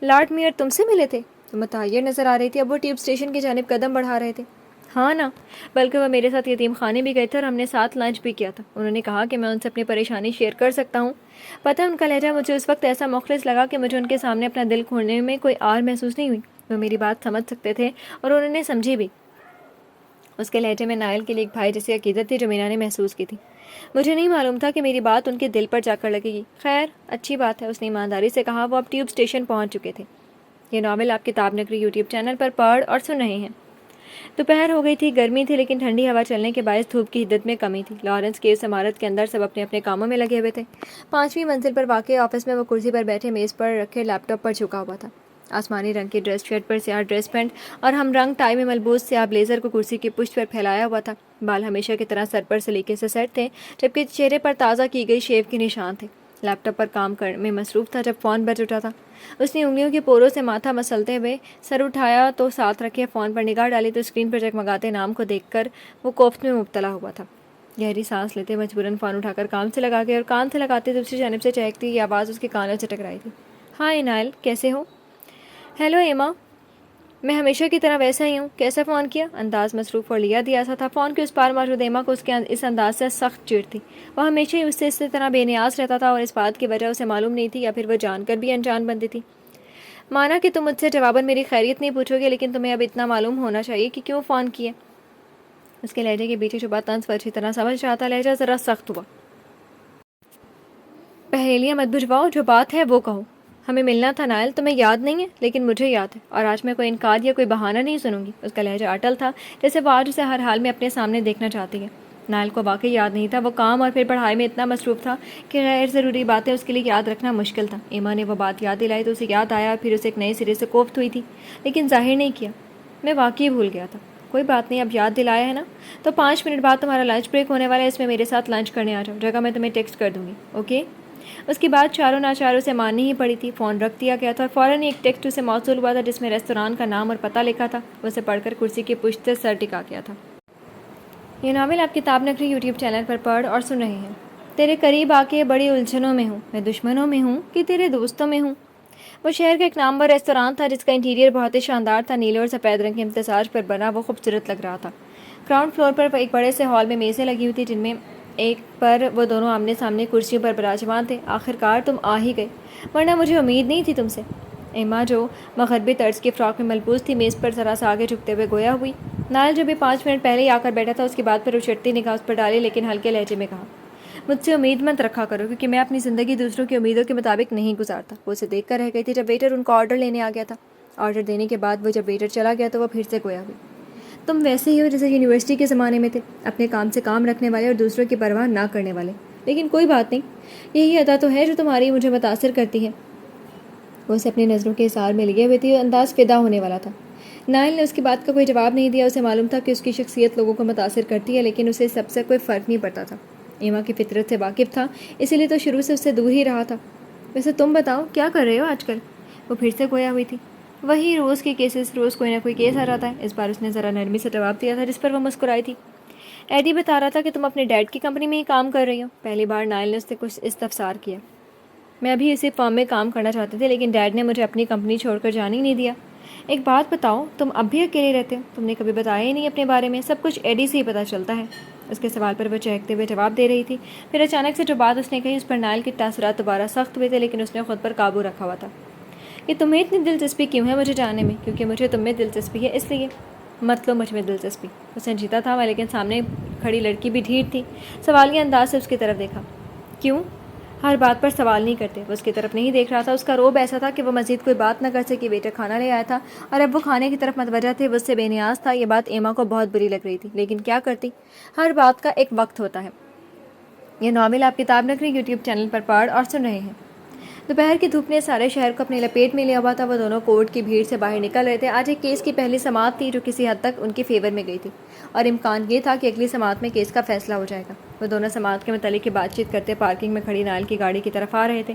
لارڈ میئر تم سے ملے تھے؟ تم متحیر نظر آ رہی تھی۔ اب وہ ٹیوب اسٹیشن کی جانب قدم بڑھا رہے تھے۔ ہاں نا، بلکہ وہ میرے ساتھ یتیم خانے بھی گئے تھے اور ہم نے ساتھ لنچ بھی کیا تھا۔ انہوں نے کہا کہ میں ان سے اپنی پریشانی شیئر کر سکتا ہوں۔ پتہ ہے ان کا لہجہ مجھے اس وقت ایسا مخلص لگا کہ مجھے ان کے سامنے اپنا دل کھولنے میں کوئی آر محسوس نہیں ہوئی۔ وہ میری بات سمجھ سکتے تھے اور انہوں نے سمجھی بھی۔ اس کے لہجے میں نائل کے لیے ایک بھائی جیسی عقیدت تھی جو مینا نے محسوس کی تھی۔ مجھے نہیں معلوم تھا کہ میری بات ان کے دل پر جا کر لگے گی۔ خیر، اچھی بات ہے، اس نے ایمانداری سے کہا۔ وہ اب ٹیوب اسٹیشن پہنچ چکے تھے۔ یہ ناول آپ کتاب نگری یوٹیوب چینل پر پڑھ اور سن رہے ہیں۔ دوپہر ہو گئی تھی، گرمی تھی، لیکن ٹھنڈی ہوا چلنے کے باعث دھوپ کی حدت میں کمی تھی۔ لارنس کی اس عمارت کے اندر سب اپنے اپنے کاموں میں لگے ہوئے تھے۔ 5ویں منزل پر واقع آفس میں وہ کرسی پر بیٹھے میز پر رکھے لیپ ٹاپ پر جھکا ہوا تھا۔ آسمانی رنگ کی ڈریس شرٹ پر سیاہ ڈریس پینٹ اور ہم رنگ ٹائی میں ملبوس سیاہ بلیزر کو کرسی کی پشت پر پھیلایا ہوا تھا۔ بال ہمیشہ کی طرح سر پر سلیقے سے سیٹ تھے، جبکہ چہرے پر تازہ کی گئی شیو کے نشان تھے۔ لیپ ٹاپ پر کام میں مصروف تھا جب فون بج اٹھا تھا۔ اس نے انگلیوں کے پوروں سے ماتھا مسلتے ہوئے سر اٹھایا تو ساتھ رکھے فون پر نگاہ ڈالی تو اسکرین پر جگمگاتے نام کو دیکھ کر وہ کوفت میں مبتلا ہوا تھا۔ گہری سانس لیتے مجبوراً فون اٹھا کر کان سے لگا کے اور کان سے لگاتے دوسری جانب سے چہکتی یہ آواز اس کے کانوں سے ٹکرائی تھی۔ ہائے نائل، کیسے ہو؟ ہیلو ایما، میں ہمیشہ کی طرح ویسا ہی ہوں۔ کیسا فون کیا؟ انداز مصروف اور لیا دیا سا تھا۔ فون کے اس پار موجود ایما کو اس کے اس انداز سے سخت چڑ تھی۔ وہ ہمیشہ ہی اس سے اسی طرح بے نیاز رہتا تھا اور اس بات کی وجہ اسے معلوم نہیں تھی یا پھر وہ جان کر بھی انجان بنتی تھی۔ مانا کہ تم مجھ سے جواباً میری خیریت نہیں پوچھو گے، لیکن تمہیں اب اتنا معلوم ہونا چاہیے کہ کیوں فون کیا۔ اس کے لہجے کے پیچھے چھپا طنز اچھی طرح سمجھ رہا تھا۔ لہجہ ذرا سخت ہوا۔ پہیلیاں مت بجھواؤ، جو بات ہے وہ کہو۔ ہمیں ملنا تھا نائل، تمہیں یاد نہیں ہے لیکن مجھے یاد ہے، اور آج میں کوئی انکار یا کوئی بہانہ نہیں سنوں گی۔ اس کا لہجہ اٹل تھا، جیسے وہ آج اسے ہر حال میں اپنے سامنے دیکھنا چاہتی ہے۔ نائل کو واقعی یاد نہیں تھا۔ وہ کام اور پھر پڑھائی میں اتنا مصروف تھا کہ غیر ضروری باتیں اس کے لیے یاد رکھنا مشکل تھا۔ ایما نے وہ بات یاد دلائی تو اسے یاد آیا، پھر اسے ایک نئے سرے سے کوفت ہوئی تھی، لیکن ظاہر نہیں کیا۔ میں واقعی بھول گیا تھا۔ کوئی بات نہیں، اب یاد دلایا ہے نا، تو 5 منٹ بعد تمہارا لنچ بریک ہونے والا ہے، اس میں میرے ساتھ لنچ کرنے آ جاؤ۔ جگہ میں تمہیں ٹیکسٹ کر دوں گی، اوکے؟ اس کی بات چاروں ناچار اسے ماننی ہی پڑی تھی۔ فون رکھ دیا گیا تھا اور فوراً ایک ٹیکسٹ اسے موصول ہوا تھا جس میں ریستوران کا نام اور پتہ لکھا تھا۔ وہ اسے پڑھ کر کرسی کی پشت سے سر ٹکا گیا تھا۔ یہ ناول آپ کتاب نگری یوٹیوب چینل پر پڑھ اور سن رہے ہیں۔ تیرے قریب آ کے بڑی الجھنوں میں ہوں، میں دشمنوں میں ہوں کہ تیرے دوستوں میں ہوں۔ وہ شہر کا ایک نامور ریستوران تھا جس کا انٹیریئر بہت ہی شاندار تھا۔ نیلے اور سفید رنگ کے امتزاج پر بنا وہ خوبصورت لگ رہا تھا۔ گراؤنڈ فلور پر ایک بڑے سے ہال میں میزیں لگی ہوئی تھی جن میں ایک پر وہ دونوں آمنے سامنے کرسیوں پر براجمان تھے۔ آخرکار تم آ ہی گئے، ورنہ مجھے امید نہیں تھی تم سے۔ ایما جو مغربی طرز کی فراک میں ملبوس تھی میز پر ذرا سا آگے جھکتے ہوئے گویا ہوئی۔ نائل جو بھی 5 منٹ پہلے ہی آ کر بیٹھا تھا اس کی بات پر اچھڑتی نگاہ اس پر ڈالی، لیکن ہلکے لہجے میں کہا، مجھ سے امید مت رکھا کرو کیونکہ میں اپنی زندگی دوسروں کی امیدوں کے مطابق نہیں گزارتا۔ وہ اسے دیکھ کر رہ گئی تھی جب ویٹر ان کو آرڈر لینے آ گیا تھا۔ آرڈر دینے کے بعد وہ جب ویٹر چلا گیا تو وہ پھر سے گویا ہوئی۔ تم ویسے ہی ہو جیسے یونیورسٹی کے زمانے میں تھے، اپنے کام سے کام رکھنے والے اور دوسروں کی پرواہ نہ کرنے والے۔ لیکن کوئی بات نہیں، یہی ادا تو ہے جو تمہاری مجھے متاثر کرتی ہے۔ وہ اسے اپنی نظروں کے اظہار میں لیے ہوئے تھی اور انداز فدا ہونے والا تھا۔ نائل نے اس کی بات کا کوئی جواب نہیں دیا۔ اسے معلوم تھا کہ اس کی شخصیت لوگوں کو متاثر کرتی ہے، لیکن اسے سب سے کوئی فرق نہیں پڑتا تھا۔ ایما کی فطرت سے واقف تھا، اسی لیے تو شروع سے اس سے دور ہی رہا تھا۔ ویسے تم بتاؤ کیا کر رہے ہو آج کل؟ وہ پھر سے گویا ہوئی تھی۔ وہی روز کے کیسز، روز کوئی نہ کوئی کیس آ جاتا ہے۔ اس بار اس نے ذرا نرمی سے جواب دیا تھا، جس پر وہ مسکرائی تھی۔ ایڈی بتا رہا تھا کہ تم اپنے ڈیڈ کی کمپنی میں ہی کام کر رہی ہو۔ پہلی بار نائل نے اس سے کچھ استفسار کیا۔ میں ابھی اسی فارم میں کام کرنا چاہتے تھے، لیکن ڈیڈ نے مجھے اپنی کمپنی چھوڑ کر جانے ہی نہیں دیا۔ ایک بات بتاؤ، تم اب بھی اکیلے رہتے ہو؟ تم نے کبھی بتایا ہی نہیں اپنے بارے میں، سب کچھ ایڈی سے ہی پتہ چلتا ہے۔ اس کے سوال پر وہ چہکتے ہوئے جواب دے رہی تھی۔ پھر اچانک سے جو بات اس نے کہی، اس پر نائل کے تاثرات دوبارہ سخت ہوئے تھے، لیکن اس نے خود پر قابو رکھا ہوا تھا۔ کہ تمہیں اتنی دلچسپی کیوں ہے مجھے جاننے میں؟ کیونکہ مجھے تم میں دلچسپی ہے، اس لیے۔ مت لو مجھ میں دلچسپی۔ وہ سنجیدہ تھا، لیکن سامنے کھڑی لڑکی بھی ڈھیٹ تھی۔ سوالیہ انداز سے اس کی طرف دیکھا۔ کیوں؟ ہر بات پر سوال نہیں کرتے۔ وہ اس کی طرف نہیں دیکھ رہا تھا۔ اس کا روب ایسا تھا کہ وہ مزید کوئی بات نہ کر سکی۔ ویٹر کھانا لے آیا تھا اور اب وہ کھانے کی طرف متوجہ تھے۔ وہ اس سے بے نیاز تھا۔ یہ بات ایما کو بہت بری لگ رہی تھی، لیکن کیا کرتی؟ ہر بات کا ایک وقت ہوتا ہے۔ یہ ناول آپ کتاب نگری یوٹیوب چینل پر پڑھ اور سن رہے ہیں۔ دوپہر کی دھوپ نے سارے شہر کو اپنی لپیٹ میں لیا ہوا تھا۔ وہ دونوں کورٹ کی بھیڑ سے باہر نکل رہے تھے۔ آج ایک کیس کی پہلی سماعت تھی جو کسی حد تک ان کی فیور میں گئی تھی، اور امکان یہ تھا کہ اگلی سماعت میں کیس کا فیصلہ ہو جائے گا۔ وہ دونوں سماعت کے متعلق کی بات چیت کرتے پارکنگ میں کھڑی نائل کی گاڑی کی طرف آ رہے تھے،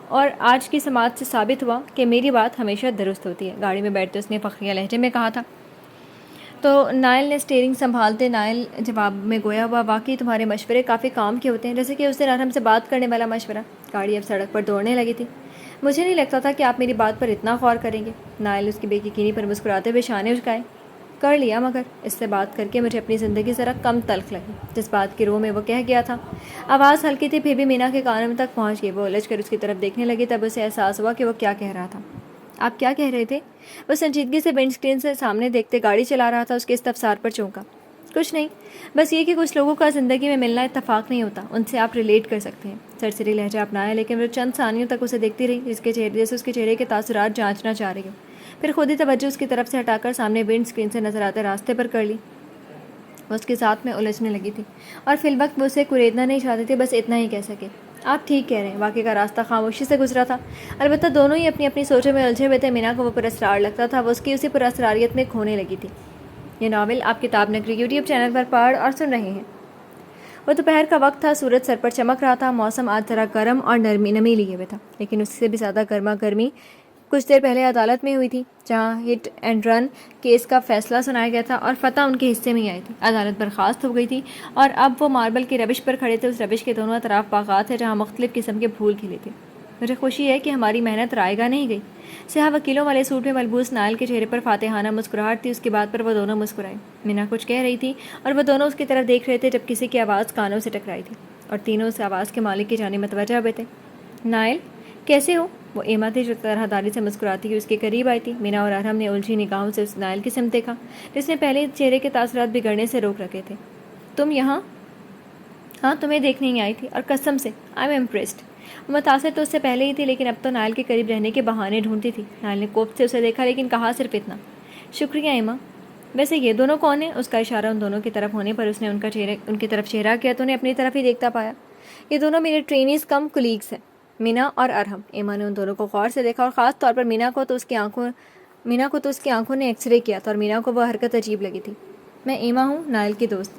اور آج کی سماعت سے ثابت ہوا کہ میری بات ہمیشہ درست ہوتی ہے، گاڑی میں بیٹھتے اس نے فخریہ لہجے میں کہا تھا۔ تو نائل نے اسٹیئرنگ سنبھالتے نائل جواب میں گویا ہوا، واقعی تمہارے مشورے کافی کام کے ہوتے ہیں، جیسے کہ اس دن ارحم سے بات کرنے والا مشورہ۔ گاڑی اب سڑک پر دوڑنے لگی تھی۔ مجھے نہیں لگتا تھا کہ آپ میری بات پر اتنا غور کریں گے۔ نائل اس کی بے یقینی پر مسکراتے ہوئے شانے جھکائے۔ کر لیا، مگر اس سے بات کر کے مجھے اپنی زندگی ذرا کم تلخ لگی، جس بات کی روح میں وہ کہہ گیا تھا۔ آواز ہلکی تھی، پھر بھی مینا کے کانوں تک پہنچ گئی۔ وہ الجھ کر اس کی طرف دیکھنے لگی، تب اسے احساس ہوا کہ وہ کیا کہہ رہا تھا۔ آپ کیا کہہ رہے تھے؟ وہ سنجیدگی سے ونڈ اسکرین سے سامنے دیکھتے گاڑی چلا رہا تھا۔ اس کے استفسار پر چونکا۔ کچھ نہیں، بس یہ کہ کچھ لوگوں کا زندگی میں ملنا اتفاق نہیں ہوتا، ان سے آپ ریلیٹ کر سکتے ہیں۔ سرسری لہجہ اپنایا، لیکن وہ چند ثانیوں تک اسے دیکھتی رہی، جیسے اس کے چہرے کے تاثرات جانچنا چاہ رہی ہو۔ پھر خود ہی توجہ اس کی طرف سے ہٹا کر سامنے ونڈ اسکرین سے نظر آتے راستے پر کر لی۔ وہ اس کے ساتھ میں الجھنے لگی تھی، اور فی الوقت وہ اسے کوریدنا نہیں چاہتی تھی، بس اتنا ہی کہہ سکے، آپ ٹھیک کہہ رہے ہیں۔ واقعی کا راستہ خاموشی سے گزرا تھا، البتہ دونوں ہی اپنی اپنی سوچوں میں الجھے ہوئے تھے۔ مینا کو وہ پراسرار لگتا تھا، وہ اس کی اسی پراسراریت میں کھونے لگی تھی۔ یہ ناول آپ کتاب نگری یوٹیوب چینل پر پڑھ اور سن رہے ہیں۔ وہ دوپہر کا وقت تھا، سورج سر پر چمک رہا تھا۔ موسم آج ذرا گرم اور نمی لیے ہوئے تھا، لیکن اس سے بھی زیادہ گرما گرمی کچھ دیر پہلے عدالت میں ہوئی تھی، جہاں ہٹ اینڈ رن کیس کا فیصلہ سنایا گیا تھا اور فتح ان کے حصے میں ہی آئی تھی۔ عدالت برخاست ہو گئی تھی، اور اب وہ ماربل کی روش پر کھڑے تھے۔ اس روش کے دونوں اطراف باغات ہیں، جہاں مختلف قسم کے پھول کھلے تھے۔ مجھے خوشی ہے کہ ہماری محنت رائے گاہ نہیں گئی۔ سیاہ وکیلوں والے سوٹ میں ملبوس نائل کے چہرے پر فاتحانہ مسکراہٹ تھی۔ اس کی بات پر وہ دونوں مسکرائے۔ مینا کچھ کہہ رہی تھی، اور وہ دونوں اس کی طرف دیکھ رہے تھے، جب کسی کی آواز کانوں سے ٹکرائی تھی، اور تینوں اس آواز کے مالک کی جانب متوجہ ہوئے تھے۔ نائل، کیسے ہو؟ وہ ایما تھی جو طرح داری سے مسکراتی ہوئی اس کے قریب آئی تھی۔ مینا اور ارحم نے الجھی نگاہوں سے اس نائل کی سمت دیکھا، جس نے پہلے چہرے کے تاثرات بگڑنے سے روک رکھے تھے۔ تم یہاں؟ ہاں، تمہیں دیکھنے ہی آئی تھی، اور قسم سے آئی ایم امپریسڈ۔ وہ متاثر تو اس سے پہلے ہی تھی، لیکن اب تو نائل کے قریب رہنے کے بہانے ڈھونڈتی تھی۔ نائل نے کوفت سے اسے دیکھا، لیکن کہا صرف اتنا، شکریہ ایما۔ ویسے یہ دونوں کون ہیں؟ اس کا اشارہ ان دونوں کی طرف ہونے پر اس نے ان کی طرف چہرہ کیا تو انہیں اپنی طرف ہی دیکھتا پایا۔ یہ دونوں میرے ٹرینیز کم کولیگس ہیں، مینا اور ارحم۔ ایما نے ان دونوں کو غور سے دیکھا، اور خاص طور پر مینا کو تو اس کی آنکھوں نے ایکس رے کیا تھا، اور مینا کو وہ حرکت عجیب لگی تھی۔ میں ایما ہوں، نائل کی دوست۔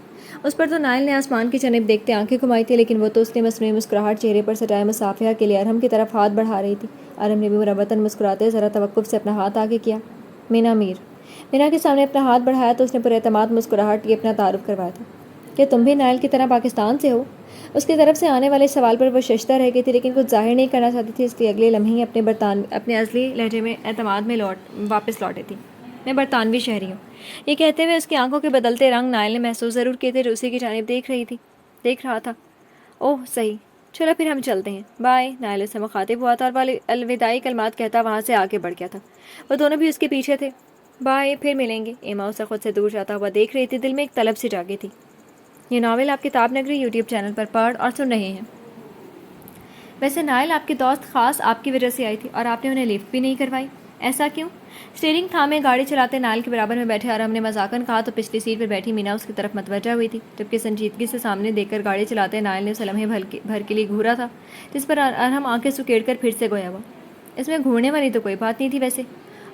اس پر تو نائل نے آسمان کی جانب دیکھتے آنکھیں گھمائی تھی، لیکن وہ تو اس نے مصنوعی مسکراہٹ چہرے پر سجائے مصافحہ کے لیے ارحم کی طرف ہاتھ بڑھا رہی تھی۔ ارحم نے بھی مربتاً مسکراتے ذرا توقف سے اپنا ہاتھ آگے کیا۔ مینا میر۔ مینا کے سامنے اپنا ہاتھ بڑھایا تو اس نے پراعتماد مسکراہٹ یہ اپنا تعارف کروایا تھا۔ کیا تم بھی نائل کی طرح پاکستان سے ہو؟ اس کی طرف سے آنے والے سوال پر وہ ششدر رہ گئی تھی، لیکن کچھ ظاہر نہیں کرنا چاہتی تھی، اس لیے اگلے لمحے ہی اپنے اصلی لہجے میں اعتماد میں واپس لوٹی تھی۔ میں برطانوی شہری ہوں۔ یہ کہتے ہوئے اس کی آنکھوں کے بدلتے رنگ نائل نے محسوس ضرور کیے تھے، جو اسی کی جانب دیکھ رہا تھا۔ اوہ صحیح، چلو پھر ہم چلتے ہیں، بائے۔ نائل اس سے مخاطب ہوا تھا، اور وہ الوداعی کلمات کہتا وہاں سے آگے بڑھ گیا تھا۔ وہ دونوں بھی اس کے پیچھے تھے۔ بائے، پھر ملیں گے۔ ایما اسے خود سے دور جاتا ہوا دیکھ رہی تھی، دل میں ایک طلب سی جاگی تھی۔ یہ ناول آپ کتاب نگری یوٹیوب چینل پر پڑھ اور سن رہے ہیں۔ ویسے نائل، آپ کی دوست خاص آپ کی وجہ سے آئی تھی، اور آپ نے انہیں لفٹ بھی نہیں کروائی۔ ایسا کیوں؟ اسٹیئرنگ تھامے گاڑی چلاتے نائل کے برابر میں بیٹھے ارہم نے مذاقاً کہا تو پچھلی سیٹ پر بیٹھی مینا اس کی طرف متوجہ ہوئی تھی، جبکہ سنجیدگی سے سامنے دیکھ کر گاڑی چلاتے نائل نے اسے لمحے بھر کے لیے گھورا تھا، جس پر ارہم آنکھیں سکیڑ کر پھر سے گویا ہوا۔ اس میں گھورنے والی تو کوئی بات نہیں تھی ویسے۔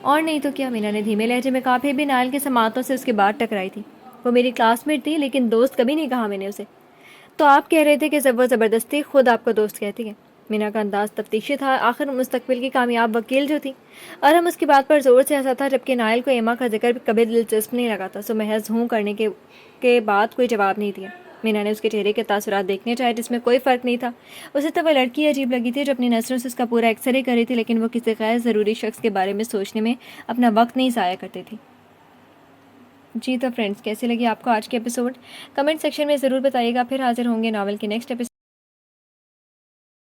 اور نہیں تو کیا، مینا نے دھیمے لہجے میں کہا، پھر بھی نائل کے سماعتوں سے اس کی بات ٹکرائی تھی۔ وہ میری کلاس میٹ تھی، لیکن دوست کبھی نہیں کہا میں نے اسے۔ تو آپ کہہ رہے تھے کہ وہ زبردستی خود آپ کو دوست کہتی ہے؟ مینا کا انداز تفتیشی تھا، آخر مستقبل کی کامیاب وکیل جو تھی۔ اور ہم اس کی بات پر زور سے ہنسا تھا، جبکہ نائل کو ایما کا ذکر کبھی دلچسپ نہیں لگا تھا، سو محض ہوں کرنے کے بعد کوئی جواب نہیں دیا۔ مینا نے اس کے چہرے کے تاثرات دیکھنے چاہے، جس میں کوئی فرق نہیں تھا۔ اسے تو وہ لڑکی عجیب لگی تھی جو اپنی نظروں سے اس کا پورا ایکسرے کر رہی تھی، لیکن وہ کسی غیر ضروری شخص کے بارے میں سوچنے میں اپنا وقت نہیں ضائع کرتی تھی۔ جی تو فرینڈز، کیسی لگی آپ کو آج کے ایپیسوڈ؟ کمنٹ سیکشن میں ضرور بتائیے گا۔ پھر حاضر ہوں گے ناول کے نیکسٹ ایپیسوڈ